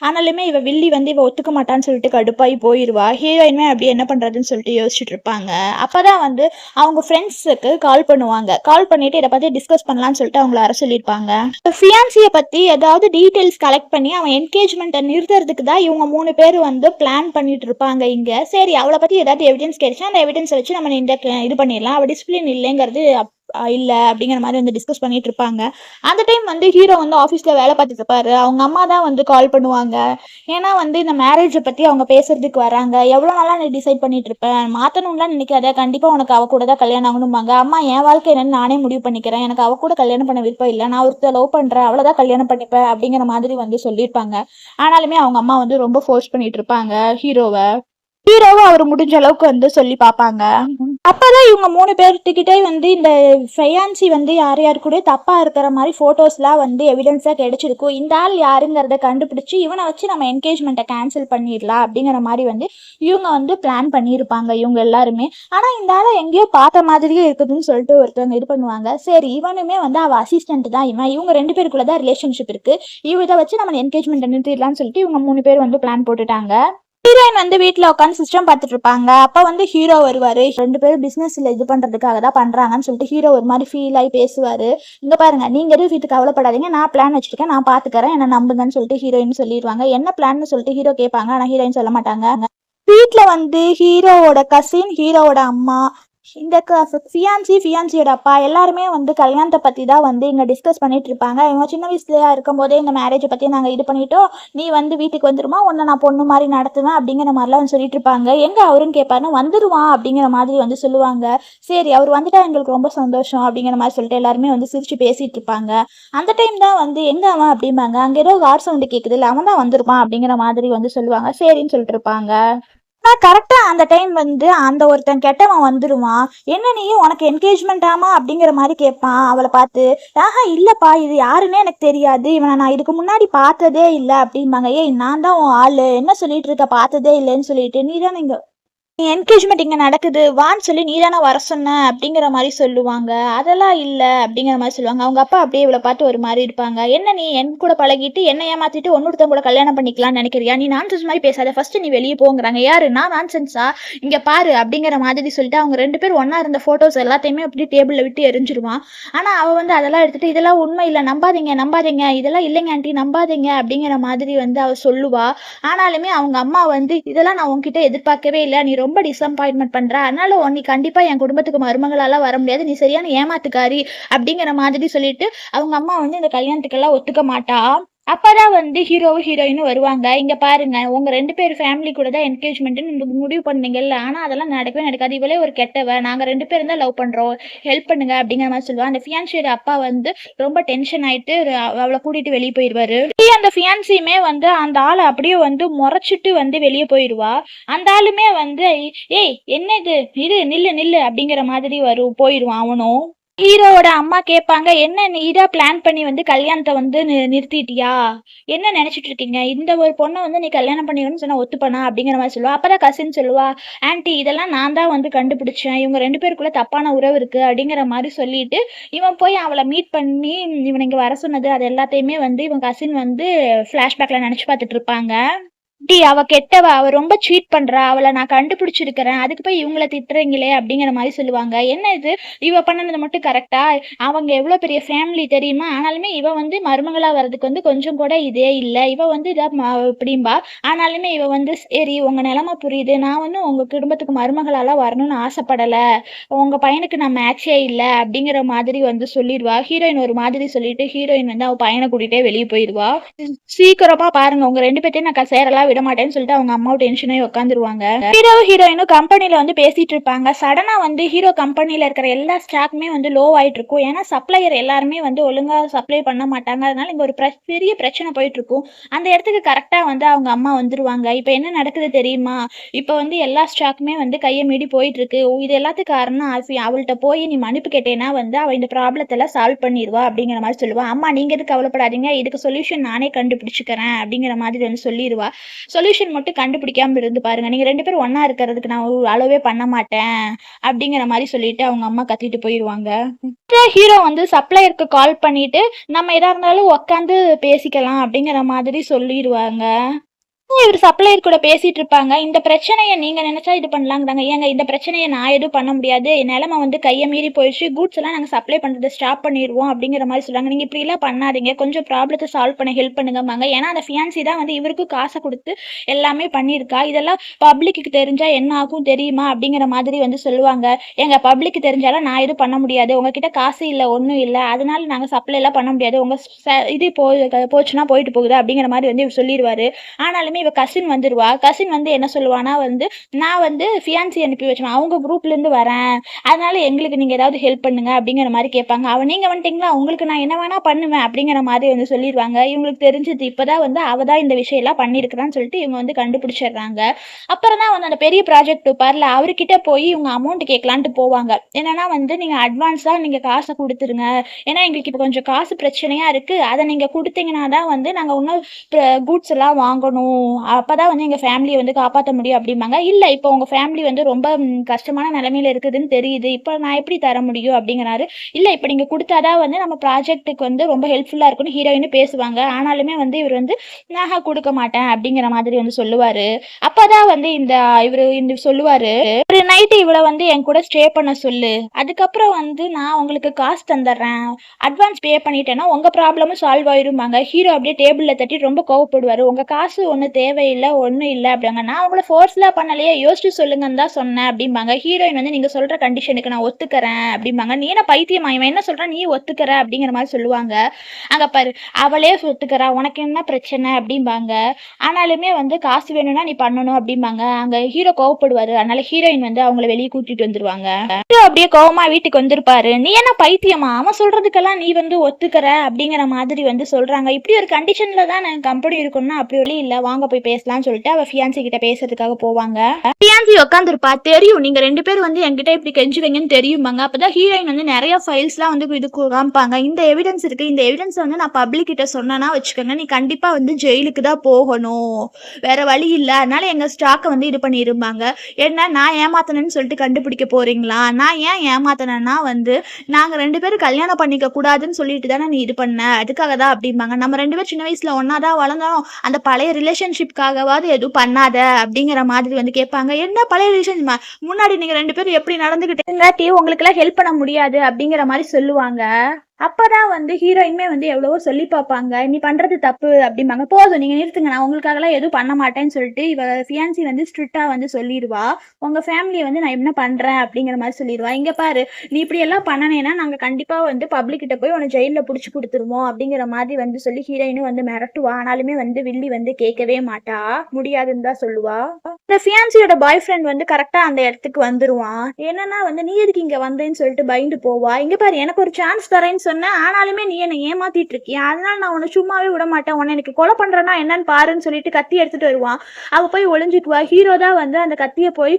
ஆனாலுமே இவ வில்லி வந்து இவ ஒத்துக்க மாட்டான்னு சொல்லிட்டு கடுப்பாகி போயிடுவா. ஹீரோயினுமே அப்படியே என்ன பண்றதுன்னு சொல்லிட்டு யோசிச்சுட்டு இருப்பாங்க. அப்பதான் வந்து அவங்க ஃப்ரெண்ட்ஸுக்கு கால் பண்ணுவாங்க. கால் பண்ணிட்டு இதை பத்தி டிஸ்கஸ் பண்ணலாம்னு சொல்லிட்டு அவங்கள வர சொல்லியிருப்பாங்க. ஃபியான்சியை பத்தி ஏதாவது டீட்டெயில்ஸ் கலெக்ட் பண்ணி அவன் என்கேஜ்மெண்ட்டை நிறுத்துறதுக்கு தான் இவங்க 3 பேர் வந்து பிளான் பண்ணிட்டு இருப்பாங்க இங்க. சரி அவளை பத்தி ஏதாவது எவிடன்ஸ் கிடைச்சா அந்த எவிடன்ஸை வச்சு நம்ம இந்த இது பண்ணிடலாம், அவள் டிசிப்ளின் இல்லைங்கிறது இல்லை அப்படிங்கிற மாதிரி வந்து டிஸ்கஸ் பண்ணிட்டு இருப்பாங்க. அந்த டைம் வந்து ஹீரோ வந்து ஆஃபீஸில் வேலை பார்த்துட்டு இருப்பாரு. அவங்க அம்மா தான் வந்து கால் பண்ணுவாங்க. ஏன்னா வந்து இந்த மேரேஜை பற்றி அவங்க பேசுறதுக்கு வராங்க. எவ்வளோ நாளாக நீ டிசைட் பண்ணிட்டு இருப்பேன், மாற்றணும்லாம் நினைக்காத, கண்டிப்பாக உனக்கு அவ கூட தான் கல்யாணம் ஆகணும்பாங்க. அம்மா என் வாழ்க்கை என்னன்னு நானே முடிவு பண்ணிக்கிறேன், எனக்கு அவ கூட கல்யாணம் பண்ண விருப்பம் இல்லை, நான் ஒருத்தர் லவ் பண்ணுறேன், அவ்வளோதான் கல்யாணம் பண்ணிப்பேன் அப்படிங்கிற மாதிரி வந்து சொல்லியிருப்பாங்க. ஆனாலுமே அவங்க அம்மா வந்து ரொம்ப ஃபோர்ஸ் பண்ணிட்டு இருப்பாங்க ஹீரோவை. ஹீரோவும் அவர் முடிஞ்ச அளவுக்கு வந்து சொல்லி பார்ப்பாங்க. அப்பதான் இவங்க 3 பேர்த்துக்கிட்டே வந்து இந்த ஃபையான்சி வந்து யார் யார் கூட தப்பா இருக்கிற மாதிரி போட்டோஸ்லாம் வந்து எவிடன்ஸா கிடைச்சிருக்கும். இந்த ஆள் யாருங்கிறத கண்டுபிடிச்சு இவனை வச்சு நம்ம என்கேஜ்மெண்ட்டை கேன்சல் பண்ணிடலாம் அப்படிங்கிற மாதிரி வந்து இவங்க வந்து பிளான் பண்ணியிருப்பாங்க இவங்க எல்லாருமே. ஆனா இந்த ஆளை எங்கேயோ பார்த்த மாதிரியே இருக்குதுன்னு சொல்லிட்டு ஒருத்தவங்க இது பண்ணுவாங்க. சரி இவனுமே வந்து அவ அசிஸ்டன்ட் தான், இவங்க 2 பேருக்குள்ளதான் ரிலேஷன்ஷிப் இருக்கு, இதை வச்சு நம்ம என்கேஜ்மெண்ட் நிறுத்திடலாம்னு சொல்லிட்டு இவங்க 3 பேர் வந்து பிளான் போட்டுட்டாங்க. ஹீரோயின் வந்து வீட்டுல உட்காந்து சிஸ்டம் பார்த்துட்டு இருப்பாங்க. அப்ப வந்து ஹீரோ வருவாரு. 2 பேரும் பிசினஸ்ல இது பண்றதுக்காக தான் பண்றாங்கன்னு சொல்லிட்டு ஹீரோ ஒரு மாதிரி ஃபீல் ஆகி பேசுவாரு. இங்க பாருங்க நீங்க எதுவும் வீட்டுக்கு கவலைப்படாதீங்க, நான் பிளான் வச்சிருக்கேன், நான் பாத்துக்கிறேன், என்ன நம்புங்கன்னு சொல்லிட்டு ஹீரோயின் சொல்லிடுவாங்க. என்ன பிளான்னு சொல்லிட்டு ஹீரோ கேட்பாங்க. ஆனா ஹீரோயின் சொல்ல மாட்டாங்க. வீட்டுல வந்து ஹீரோவோட கசின், ஹீரோவோட அம்மா, இந்த ஃபியான்சியோட அப்பா எல்லாருமே வந்து கல்யாணத்தை பத்தி தான் வந்து இங்க டிஸ்கஸ் பண்ணிட்டு இருப்பாங்க. இவங்க சின்ன வயசுலயா இருக்கும் போதே இந்த மேரேஜை பத்தி நாங்க இது பண்ணிட்டோம், நீ வந்து வீட்டுக்கு வந்துருமா, உன்னை நான் பொண்ணு மாதிரி நடத்துவேன் அப்படிங்கிற மாதிரிலாம் சொல்லிட்டு இருப்பாங்க. எங்க அவருன்னு கேட்பாருன்னா வந்துருவான் அப்படிங்கிற மாதிரி வந்து சொல்லுவாங்க. சரி அவர் வந்துட்டா எங்களுக்கு ரொம்ப சந்தோஷம் அப்படிங்கிற மாதிரி சொல்லிட்டு எல்லாருமே வந்து சிரிச்சு பேசிட்டு இருப்பாங்க. அந்த டைம் தான் வந்து எங்க அவன் அப்படிம்பாங்க. அங்க ஏதோ கார் சவுண்டு கேட்குது இல்லை, அவன் தான் வந்துருப்பான் அப்படிங்கிற மாதிரி வந்து சொல்லுவாங்க. சரின்னு சொல்லிட்டு இருப்பாங்க. கரெக்டா அந்த டைம் வந்து அந்த ஒருத்தன் கெட்டவன் வந்துருவான். என்ன நீ உனக்கு என்கேஜ்மெண்ட் ஆமா அப்படிங்கிற மாதிரி கேட்பான் அவளை பார்த்து. ஆஹா இல்லப்பா இது யாருன்னே எனக்கு தெரியாது, இவனை நான் இதுக்கு முன்னாடி பார்த்ததே இல்லை அப்படிம்பாங்க. ஏய் நான் தான் உன் ஆளு, என்ன சொல்லிட்டு இருக்க பார்த்ததே இல்லைன்னு சொல்லிட்டு, நீ தான் நீங்க என்கேஜ்மெண்ட் இங்க நடக்குது வான்னு சொல்லி நீ தானே வர சொன்ன அப்படிங்கிற மாதிரி சொல்லுவாங்க. அதெல்லாம் இல்ல அப்படிங்கிற மாதிரி சொல்லுவாங்க. அவங்க அப்பா அப்படியே இவளை பார்த்து ஒரு மாதிரி இருப்பாங்க. என்ன நீ என் கூட பழகிட்டு என்ன ஏமாத்திட்டு ஒன்னொருத்தன் கூட கல்யாணம் பண்ணிக்கலாம்னு நினைக்கிறியா? நீ நான்சென்ஸ் மாதிரி பேசாத, ஃபர்ஸ்ட் நீ வெளியே போங்கிறாங்க. யாரு நான் நான்சென்ஸா? இங்க பாரு அப்படிங்கிற மாதிரி சொல்லிட்டு அவங்க 2 பேரும் ஒன்னா இருந்த போட்டோஸ் எல்லாத்தையுமே அப்படி டேபிள்ல விட்டு எரிஞ்சிருவான். ஆனா அவ வந்து அதெல்லாம் எடுத்துட்டு இதெல்லாம் உண்மை இல்லை, நம்பாதீங்க நம்பாதீங்க, இதெல்லாம் இல்லைங்க ஆண்டி நம்பாதீங்க அப்படிங்கிற மாதிரி வந்து அவ சொல்லுவா. ஆனாலுமே அவங்க அம்மா வந்து இதெல்லாம் நான் உன்கிட்ட எதிர்பார்க்கவே இல்லை, நீ ரொம்ப டிசப்பாயின்மெண்ட் பண்ற, அதனால நீ கண்டிப்பா என் குடும்பத்துக்கு மருமகளால வர முடியாது, நீ சரியான ஏமாத்துக்காரி அப்படிங்கிற மாதிரி சொல்லிட்டு அவங்க அம்மா வந்து இந்த கல்யாணத்துக்கெல்லாம் ஒத்துக்க மாட்டா. அப்பதான் வந்து ஹீரோவும் ஹீரோயினும் வருவாங்க. இங்க பாருங்க உங்க 2 பேர் ஃபேமிலி கூட தான் என்கேஜ்மெண்ட்னு முடிவு பண்ணீங்கல்ல, ஆனா அதெல்லாம் நடக்கவே நடக்காது, இவளே ஒரு கெட்டவ, நாங்க 2 பேரும் தான் லவ் பண்றோம், ஹெல்ப் பண்ணுங்க அப்படிங்கிற மாதிரி சொல்லுவா. அந்த ஃபியான்சியோட அப்பா வந்து ரொம்ப டென்ஷன் ஆயிட்டு அவளை கூட்டிட்டு வெளியே போயிடுவாரு. அந்த ஃபியான்சியுமே வந்து அந்த ஆளை அப்படியே வந்து முறைச்சிட்டு வந்து வெளியே போயிடுவா. அந்த ஆளுமே வந்து ஏய் என்ன இது, இது நில்லு நில்லு அப்படிங்கிற மாதிரி போயிடுவான் அவனும். ஹீரோவோட அம்மா கேட்பாங்க, என்ன நீ இதா பிளான் பண்ணி வந்து கல்யாணத்தை வந்து நிறுத்திட்டியா, என்ன நினைச்சிட்டு இருக்கீங்க, இந்த ஒரு பொண்ணை வந்து நீ கல்யாணம் பண்ணிக்கணும்னு சொன்னா ஒத்துப்பனா அப்படிங்கிற மாதிரி சொல்லுவா. அப்பதான் கசின் சொல்லுவா, ஆன்ட்டி இதெல்லாம் நான் தான் வந்து கண்டுபிடிச்சேன், இவங்க 2 பேருக்குள்ள தப்பான உறவு இருக்கு அப்படிங்கிற மாதிரி சொல்லிட்டு இவன் போய் அவளை மீட் பண்ணி இவன் இங்க வர சொன்னது அது எல்லாத்தையுமே வந்து இவன் கசின் வந்து பிளாஷ்பேக்ல நினைச்சு பார்த்துட்டு இருப்பாங்க. அவ கெட்டவ, அவ ரொம்ப சீட் பண்றா, அவளை நான் கண்டுபிடிச்சிருக்கிறேன், அதுக்கு போய் இவங்கள திட்டுறீங்களே அப்படிங்கிற மாதிரி சொல்லுவாங்க. என்ன இது இவ பண்ணது மட்டும் கரெக்டா, அவங்க எவ்வளவு பெரிய ஃபேமிலி தெரியுமா, ஆனாலுமே இவ வந்து மருமகளா வர்றதுக்கு வந்து கொஞ்சம் கூட இதே இல்லை, இவ வந்து இதா இப்படிம்பா. ஆனாலுமே இவ வந்து சரி உங்க நிலைமை புரியுது, நான் வந்து உங்க குடும்பத்துக்கு மருமகளால வரணும்னு ஆசைப்படல, உங்க பையனுக்கு நான் மேட்சே இல்லை அப்படிங்கிற மாதிரி வந்து சொல்லிடுவா. ஹீரோயின் ஒரு மாதிரி சொல்லிட்டு ஹீரோயின் வந்து அவ பையனை கூட்டிகிட்டே வெளியே போயிடுவா. சீக்கிரமா பாருங்க உங்க 2 பேர்த்தையும் நான் சேரலாம் விட மாட்டேன்னு சொல்லிட்டு அவங்க அம்மாவும் டென்ஷனாகி உட்காந்துருவாங்க. ஹீரோ ஹீரோயினும் கம்பெனில வந்து பேசிட்டு இருப்பாங்க. சடனா வந்து ஹீரோ கம்பெனில இருக்கிற எல்லா ஸ்டாக்குமே வந்து லோ ஆயிட்டு இருக்கும். ஏன்னா சப்ளையர் எல்லாருமே வந்து ஒழுங்கா சப்ளை பண்ண மாட்டாங்க, அதனால இங்க ஒரு பெரிய பிரச்சனை போயிட்டு இருக்கும். அந்த இடத்துக்கு கரெக்டா வந்து அவங்க அம்மா வந்துருவாங்க. இப்ப என்ன நடக்குது தெரியுமா, இப்ப வந்து எல்லா ஸ்டாக்குமே வந்து கையை மீறி போயிட்டு இருக்கு, இது எல்லாத்துக்கும் காரணம் ஆல்ஃபி, அவள்கிட்ட போய் நீ மன்னிப்பு கேட்டேன்னா வந்து அவ இந்த ப்ராப்ளத்தை எல்லாம் சால்வ் பண்ணிடுவா அப்படிங்கிற மாதிரி சொல்லுவா. அம்மா நீங்க எதுக்கு கவலைப்படாதீங்க, இதுக்கு சொல்யூஷன் நானே கண்டுபிடிச்சுக்கிறேன் அப்படிங்கிற மாதிரி வந்து சொல்லிடுவா. சொல்யூஷன் மட்டும் கண்டுபிடிக்காம இருந்து பாருங்க, நீங்க 2 பேரும் ஒன்னா இருக்கிறதுக்கு நான் ஒரு அளவே பண்ண மாட்டேன் அப்படிங்கிற மாதிரி சொல்லிட்டு அவங்க அம்மா கத்திட்டு போயிடுவாங்க. ஹீரோ வந்து சப்ளையருக்கு கால் பண்ணிட்டு நம்ம எதா இருந்தாலும் உட்காந்து பேசிக்கலாம் அப்படிங்கிற மாதிரி சொல்லிடுவாங்க. இவர் சப்ளையர் கூட பேசிட்டு இருப்பாங்க. இந்த பிரச்சனையை நீங்க நினைச்சா இது பண்ணலாங்கிறாங்க. ஏங்க இந்த பிரச்சனையை நான் எதுவும் பண்ண முடியாது, என் நிலைமை வந்து கையை மீறி போயிடுச்சு, கூட்ஸ் எல்லாம் நாங்க சப்ளை பண்றதை ஸ்டாப் பண்ணிடுவோம் அப்படிங்கிற மாதிரி சொல்றாங்க. நீங்க இப்படி எல்லாம் பண்ணாதீங்க, கொஞ்சம் ப்ராப்ளத்தை சால்வ் பண்ண ஹெல்ப் பண்ணுங்கம்பாங்க. ஏன்னா அந்த ஃபியான்சி தான் வந்து இவருக்கு காசை கொடுத்து எல்லாமே பண்ணியிருக்கா, இதெல்லாம் பப்ளிக்கு தெரிஞ்சா என்ன ஆகும் தெரியுமா அப்படிங்கிற மாதிரி வந்து சொல்லுவாங்க. எங்க பப்ளிக்கு தெரிஞ்சாலும் நான் எதுவும் பண்ண முடியாது, உங்ககிட்ட காசு இல்லை ஒன்றும் இல்லை, அதனால நாங்க சப்ளை எல்லாம் பண்ண முடியாது, உங்க இது போச்சுன்னா போயிட்டு போகுது அப்படிங்கிற மாதிரி வந்து இவர் சொல்லிடுவாரு. ஆனாலுமே இவ கசின் வந்துருவா. கசின் வந்து என்ன சொல்லுவானா வந்து நான் வந்து ஃபியான்சி அனுப்பி வச்சேன், அவங்க குரூப்ல இருந்து வரேன், அதனால எங்களுக்கு நீங்க ஏதாவது ஹெல்ப் பண்ணுங்க அப்படிங்கிற மாதிரி கேட்பாங்க. அவ நீங்க வந்துட்டீங்களா, உங்களுக்கு நான் என்ன வேணா பண்ணுவேன் அப்படிங்கிற மாதிரி வந்து சொல்லிடுவாங்க. இவங்களுக்கு தெரிஞ்சது இப்பதான் வந்து அவதான் இந்த விஷயம் எல்லாம் பண்ணிருக்கிறான்னு சொல்லிட்டு இவங்க வந்து கண்டுபிடிச்சிடுறாங்க. அப்புறம் தான் வந்து அந்த பெரிய ப்ராஜெக்ட் பாருல அவர்கிட்ட போய் இவங்க அமௌண்ட் கேட்கலான்ட்டு போவாங்க. என்னன்னா வந்து நீங்க அட்வான்ஸா நீங்க காசை கொடுத்துருங்க, ஏன்னா எங்களுக்கு இப்போ கொஞ்சம் காசு பிரச்சனையா இருக்கு, அதை நீங்க கொடுத்தீங்கன்னா தான் வந்து நாங்க இன்னும் கூட்ஸ் எல்லாம் வாங்கணும், அப்பதான் வந்து எங்க ஃபேமிலியை வந்து காப்பாற்ற முடியும் அப்படிம்பாங்க. இல்ல இப்போ உங்க ஃபேமிலி வந்து ரொம்ப கஷ்டமான நிலைமையில இருக்குதுன்னு தெரியுது, இப்போ நான் எப்படி தர முடியும் அப்படிங்கிறாரு. இல்ல இப்போ நீங்க கொடுத்தாதான் வந்து நம்ம ப்ராஜெக்ட்டுக்கு வந்து ரொம்ப ஹெல்ப்ஃபுல்லா இருக்குன்னு ஹீரோயின் பேசுவாங்க. ஆனாலுமே வந்து இவர் வந்து நான் கொடுக்க மாட்டேன் அப்படிங்கிற மாதிரி வந்து சொல்லுவாரு. அப்பதான் வந்து இவரு சொல்லுவாரு, ஒரு நைட்டு இவளை வந்து என் கூட ஸ்டே பண்ண சொல்லு, அதுக்கப்புறம் வந்து நான் உங்களுக்கு காசு தந்துடுறேன், அட்வான்ஸ் பே பண்ணிட்டேன்னா உங்க ப்ராப்ளமும் சால்வ் ஆயிருமாங்க. ஹீரோ அப்படியே டேபிள்ல தட்டி ரொம்ப கோவப்படுவாரு. உங்க காசு ஒண்ணு தேவையில்லை ஒன்றும் இல்லை அப்படிங்க, நான் உங்களை ஃபோர்ஸ்லாம் பண்ணலையே, யோசிச்சு சொல்லுங்கன்னு தான் சொன்னேன் அப்படிம்பாங்க. ஹீரோயின் வந்து நீங்கள் சொல்கிற கண்டிஷனுக்கு நான் ஒத்துக்கிறேன் அப்படிம்பாங்க. நீ என்ன பைத்தியமா, இவன் என்ன சொல்கிறான் நீ ஒத்துக்கிற அப்படிங்கிற மாதிரி சொல்லுவாங்க. அங்கே பாரு அவளே ஒத்துக்கிறா, உனக்கு என்ன பிரச்சனை அப்படிம்பாங்க. ஆனாலுமே வந்து காசு வேணும்னா நீ பண்ணணும் அப்படிம்பாங்க. அங்கே ஹீரோ கோவப்படுவார், அதனால ஹீரோயின் வந்து அவங்கள வெளியே கூட்டிட்டு வந்துருவாங்க. அப்படியே கோவமா வீட்டுக்கு வந்திருப்பாரு. நீ என்ன பைத்தியமா, அவன் சொல்றதுக்கெல்லாம் நீ வந்து ஒத்துக்கிற அப்படிங்கிற மாதிரி வந்து சொல்றாங்க. இப்படி ஒரு கண்டிஷன்ல தான் கம்பெனி இருக்கும்னா அப்படி வழி இல்லை, வாங்க வாங்க போய் பேசலாம்னு சொல்லிட்டு அவ ஃபியான்சி கிட்ட பேசுறதுக்காக போவாங்க. ஃபியான்சி உட்காந்துருப்பா. தெரியும் நீங்க 2 பேரும் வந்து என்கிட்ட இப்படி கெஞ்சுவீங்கன்னு தெரியுமாங்க. அப்பதான் ஹீரோயின் வந்து நிறைய ஃபைல்ஸ்லாம் வந்து இது காமிப்பாங்க. இந்த எவிடன்ஸ் இருக்கு, இந்த எவிடன்ஸ் வந்து நான் பப்ளிக் கிட்ட சொன்னேன்னா வச்சுக்கோங்க, நீ கண்டிப்பா வந்து ஜெயிலுக்கு தான் போகணும், வேற வழி இல்ல. அதனால எங்க ஸ்டாக்கை வந்து இது பண்ணிருப்பாங்க. என்ன நான் ஏமாத்தனேன்னு சொல்லிட்டு கண்டுபிடிக்க போறீங்களா? நான் ஏன் ஏமாத்தனேன்னா வந்து நாங்க 2 பேரும் கல்யாணம் பண்ணிக்க கூடாதுன்னு சொல்லிட்டு தானே நீ இது பண்ண, அதுக்காக தான் அப்படிம்பாங்க. நம்ம 2 பேரும் சின்ன வயசுல ஒன்னாதான் வளர்ந்தோம், அந்த பழைய ரிலேஷன்ஷிப்காகவாது எதுவும் பண்ணாத அப்படிங்கிற மாதிரி வந்து கேட்பாங்க. என்ன பழைய ரிலேஷன், முன்னாடி நீங்க 2 பேரும் எப்படி நடந்துகிட்டு உங்களுக்கு எல்லாம் ஹெல்ப் பண்ண முடியாது அப்படிங்கிற மாதிரி சொல்லுவாங்க. அப்பதான் வந்து ஹீரோயின்மே வந்து எவ்வளவோ சொல்லி பார்ப்பாங்க, நீ பண்றது தப்பு அப்படிம்பாங்க. போதும் நீங்க நிறுத்துங்க, நான் உங்களுக்காகலாம் எதுவும் பண்ண மாட்டேன்னு சொல்லிட்டு இவ ஃபியான்சி வந்து ஸ்ட்ரிக்டா வந்து சொல்லிடுவா. உங்க ஃபேமிலியை வந்து நான் என்ன பண்றேன் அப்படிங்கிற மாதிரி சொல்லிடுவா. இங்க பாரு, நீ இப்படி எல்லாம் பண்ணனேன்னா நாங்க கண்டிப்பா வந்து பப்ளிக் கிட்ட போய் உன்னை ஜெயில புடிச்சு கொடுத்துருவோம் அப்படிங்கிற மாதிரி வந்து சொல்லி ஹீரோயினும் வந்து மிரட்டுவா. ஆனாலுமே வந்து வில்லி வந்து கேட்கவே மாட்டா, முடியாதுன்னு தான் சொல்லுவா. இந்த ஃபியான்சியோட பாய் ஃப்ரெண்ட் வந்து கரெக்டா அந்த இடத்துக்கு வந்துருவான். என்னன்னா வந்து நீ எதுக்கு இங்க வந்தேன்னு சொல்லிட்டு பயந்து போவா. இங்க பாரு, எனக்கு ஒரு சான்ஸ் தரேன்னு சொன்னேன், ஆனாலுமே நீ என்னை ஏமாத்திட்டு இருக்கியா, அதனால நான் உன்னை சும்மாவே விட மாட்டேன், உன்னை எனக்கு கொலை பண்றேன்னா என்னன்னு பாருன்னு சொல்லிட்டு கத்தி எடுத்துட்டு வருவான். அவ போய் ஒளிஞ்சுக்குவா. ஹீரோ தான் வந்து அந்த கத்தியை போய்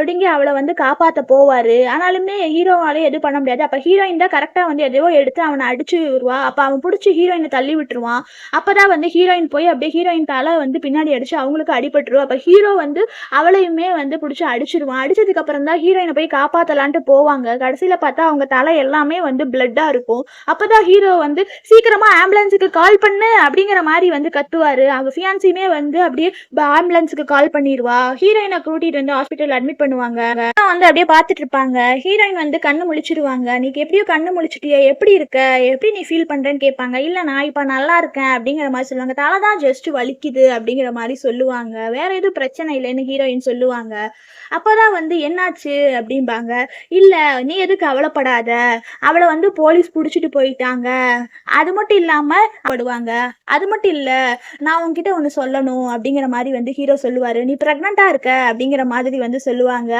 ஒடுங்கி அவளை வந்து காப்பாத்த போவாரு. ஆனாலுமே ஹீரோவாலே எதுவும் பண்ண முடியாது. அப்ப ஹீரோயின் தான் கரெக்டா வந்து எதையோ எடுத்து அவனை அடிச்சு வருவா. அப்ப அவன் பிடிச்சி ஹீரோயினை தள்ளி விட்டுருவான். அப்பதான் வந்து ஹீரோயின் போய் அப்படியே ஹீரோயின் தலை வந்து பின்னாடி அடிச்சு அவங்களுக்கு அடிபட்டுருவா. அப்ப ஹீரோ வந்து அவளையுமே வந்து பிடிச்சி அடிச்சிருவான். அடிச்சதுக்கு அப்புறம் தான் ஹீரோயினை போய் காப்பாத்தலான்ட்டு போவாங்க. கடைசியில பார்த்தா அவங்க தலை எல்லாமே வந்து பிளட்டா இருக்கும். அப்பதான் ஹீரோ வந்து சீக்கிரமா ஆம்புலன்ஸுக்கு கால் பண்ணு அப்படிங்கிற மாதிரி வந்து கத்துவாரு. அவங்க ஃபியான்சியுமே வந்து அப்படியே ஆம்புலன்ஸுக்கு கால் பண்ணிடுவா. ஹீரோயினை கூட்டிட்டு வந்து ஹாஸ்பிட்டல் அட்மிட் பண்ணுவாங்க. வந்து அப்படியே பார்த்துட்டு இருப்பாங்க. ஹீரோயின் வந்து கண்ணு முழிச்சிருவாங்க. நீக்கு எப்படியோ கண்ணு முழிச்சிட்டிய, எப்படி இருக்க, எப்படி நீ ஃபீல் பண்றேன்னு கேட்பாங்க. இல்ல நான் இப்ப நல்லா இருக்கேன் அப்படிங்கிற மாதிரி சொல்லுவாங்க. தலை தான் ஜஸ்ட் வலிக்குது அப்படிங்கிற மாதிரி சொல்லுவாங்க. வேற எதுவும் பிரச்சனை இல்லைன்னு ஹீரோயின் சொல்லுவாங்க. அப்பதான் வந்து என்னாச்சு அப்படிம்பாங்க. இல்ல நீ எதுக்கு கவலைப்படாத, அவளை வந்து போலீஸ் புடிச்சிட்டு போயிட்டாங்க, அது மட்டும் இல்லாம படுவாங்க, அது மட்டும் இல்ல நான் உன்கிட்ட ஒண்ணு சொல்லணும் அப்படிங்கிற மாதிரி வந்து ஹீரோ சொல்லுவாரு. நீ பிரெக்னண்டா இருக்க அப்படிங்கிற மாதிரி வந்து சொல்லுவாங்க.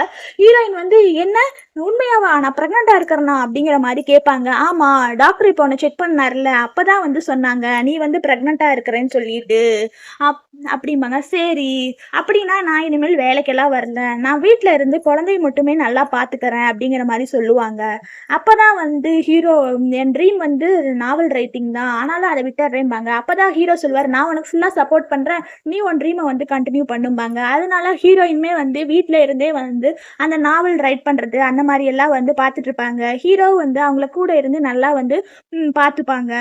ஹீரோயின் வந்து என்ன உண்மையாவா, நான் பிரெக்னண்டா இருக்கிறனா அப்படிங்கிற மாதிரி கேட்பாங்க. ஆமா, டாக்டர் இப்போ உன்னை செக் பண்ணார்ல, அப்பதான் வந்து சொன்னாங்க நீ வந்து பிரெக்னண்டா இருக்கிறேன்னு சொல்லிட்டு அப்படிம்பாங்க. சரி அப்படின்னா நான் இனிமேல் வேலைக்கெல்லாம் வரல, நான் வீட்டுல இருந்து குழந்தைய மட்டுமே நல்லா பாத்துக்கிறேன் அப்படிங்கிற மாதிரி சொல்லுவாங்க. அப்பதான் வந்து ஹீரோ, என் ட்ரீம் வந்து நாவல் ரைட்டிங் தான், ஆனாலும் அதை விட்டுறேன்பாங்க. அப்பதான் ஹீரோ சொல்லுவார், நான் உனக்கு ஃபுல்லா சப்போர்ட் பண்றேன், நீ உன் ட்ரீமை வந்து கண்டினியூ பண்ணும்பாங்க. அதனால ஹீரோயின்மே வந்து வீட்டுல இருந்தே வந்து அந்த நாவல் ரைட் பண்றது அந்த மாதிரி எல்லாம் வந்து பாத்துட்டு இருப்பாங்க. ஹீரோ வந்து அவங்கள கூட இருந்து நல்லா வந்து பாத்துப்பாங்க.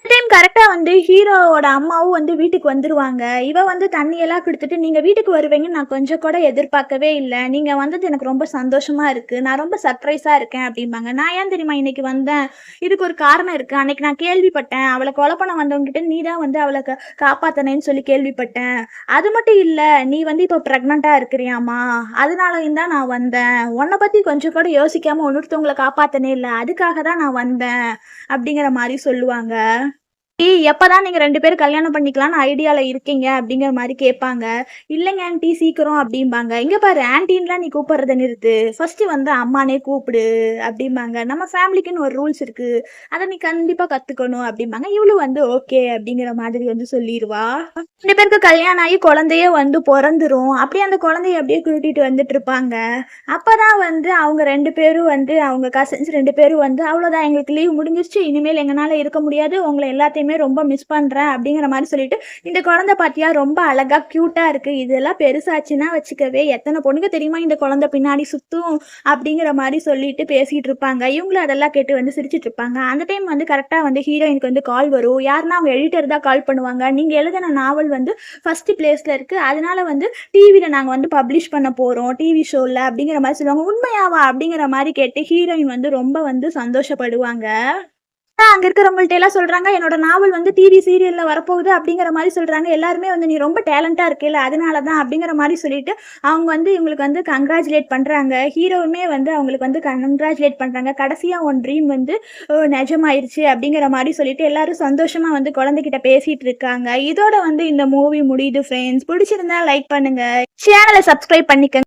டைம் கரெக்டா வந்து ஹீரோவோட அம்மாவும் வந்து வீட்டுக்கு வந்துருவாங்க. இவ வந்து தண்ணியெல்லாம் கொடுத்துட்டு, நீங்க வீட்டுக்கு வருவீங்கன்னு நான் கொஞ்சம் கூட எதிர்பார்க்கவே இல்லை, நீங்க வந்தது எனக்கு ரொம்ப சந்தோஷமா இருக்கு, நான் ரொம்ப சர்ப்ரைஸா இருக்கேன் அப்படிம்பாங்க. நான் ஏன் தெரியுமா இன்னைக்கு வந்தேன், இதுக்கு ஒரு காரணம் இருக்கு. அன்னைக்கு நான் கேள்விப்பட்டேன், அவளை கொலை பண்ண வந்தவங்கிட்ட நீ தான் வந்து அவளை காப்பாத்தனேன்னு சொல்லி கேள்விப்பட்டேன். அது மட்டும் இல்ல, நீ வந்து இப்போ பிரெக்னண்டா இருக்கிறியாமா, அதனாலயும் தான் நான் வந்தேன், உன்னை பத்தி கொஞ்சம் கூட யோசிக்காம இன்னொருத்தவங்களை காப்பாத்தனே இல்லை, அதுக்காக தான் நான் வந்தேன் அப்படிங்கிற மாதிரி சொல்லுவாங்க. எப்பதான் நீங்க 2 பேரும் கல்யாணம் பண்ணிக்கலாம்னு ஐடியால இருக்கீங்க அப்படிங்கிற மாதிரி கேட்பாங்க. இல்லைங்க ஆன்ட்டி சீக்கிரம் அப்படிம்பாங்க. இங்க பாரு, ஆன்டின்லாம் நீ கூப்பிடுறத நிறுத்து, ஃபர்ஸ்ட் வந்து அம்மானே கூப்பிடு அப்படிம்பாங்க. நம்ம ஃபேமிலிக்குன்னு ஒரு ரூல்ஸ் இருக்கு, அதை நீ கண்டிப்பா கத்துக்கணும் அப்படிம்பாங்க. இவளும் வந்து ஓகே அப்படிங்கிற மாதிரி வந்து சொல்லிடுவா. 2 பேருக்கு கல்யாணம் ஆகி குழந்தைய வந்து பிறந்துரும். அப்படியே அந்த குழந்தைய அப்படியே கூட்டிட்டு வந்துட்டு இருப்பாங்க. அப்பதான் வந்து அவங்க 2 பேரும் வந்து அவங்க கசின்ஸ் 2 பேரும் வந்து அவ்வளவுதான், எங்களுக்கு லீவ் முடிஞ்சிருச்சு, இனிமேல் எங்களால இருக்க முடியாது, உங்களை எல்லாத்தையுமே ரொம்ப மிஸ் பண்றேன் அப்படிங்கிற மாதிரி சொல்லிட்டு, இந்த குழந்தை பாத்தியா ரொம்ப அழகா கியூட்டா இருக்கு, இதெல்லாம் பெருசாச்சுன்னா வச்சுக்கவே எத்தனை பொண்ணுங்க தெரியுமா இந்த குழந்தை பின்னாடி சுத்தும் அப்படிங்கிற மாதிரி சொல்லிட்டு பேசிட்டு இருப்பாங்க. இவங்களும் அதெல்லாம் கேட்டு வந்து சிரிச்சிட்டு இருப்பாங்க. அந்த டைம் வந்து கரெக்டா வந்து ஹீரோயினுக்கு வந்து கால் வரும். யாருன்னா அவங்க எடிட்டர் தான் கால் பண்ணுவாங்க. நீங்க எழுதின நாவல் வந்து ஃபர்ஸ்ட் பிளேஸ்ல இருக்கு, அதனால வந்து டிவில நாங்க வந்து பப்ளிஷ் பண்ண போறோம், டிவி ஷோல அப்படிங்கிற மாதிரி சொல்லுவாங்க. உண்மையாவா அப்படிங்கிற மாதிரி கேட்டு ஹீரோயின் வந்து ரொம்ப வந்து சந்தோஷப்படுவாங்க. அங்க இருக்கிறவங்கள்ட்ட எல்லாம் சொல்றாங்க, என்னோட நாவல் வந்து டிவி சீரியல்ல வரப்போகுது அப்படிங்கிற மாதிரி சொல்றாங்க. எல்லாருமே வந்து நீ ரொம்ப டேலண்டா இருக்கல, அதனாலதான் அப்படிங்கிற மாதிரி சொல்லிட்டு அவங்க வந்து இவங்களுக்கு வந்து கங்க்ராச்சுலேட் பண்றாங்க. ஹீரோவுமே வந்து அவங்களுக்கு வந்து கங்க்ராச்சுலேட் பண்றாங்க. கடைசியா உன் ட்ரீம் வந்து நிஜமாயிருச்சு அப்படிங்கிற மாதிரி சொல்லிட்டு எல்லாரும் சந்தோஷமா வந்து குழந்தைகிட்ட பேசிட்டு இருக்காங்க. இதோட வந்து இந்த மூவி முடியுது ஃப்ரெண்ட்ஸ். பிடிச்சிருந்தா லைக் பண்ணுங்க, சேனலை சப்ஸ்கிரைப் பண்ணிக்கங்க.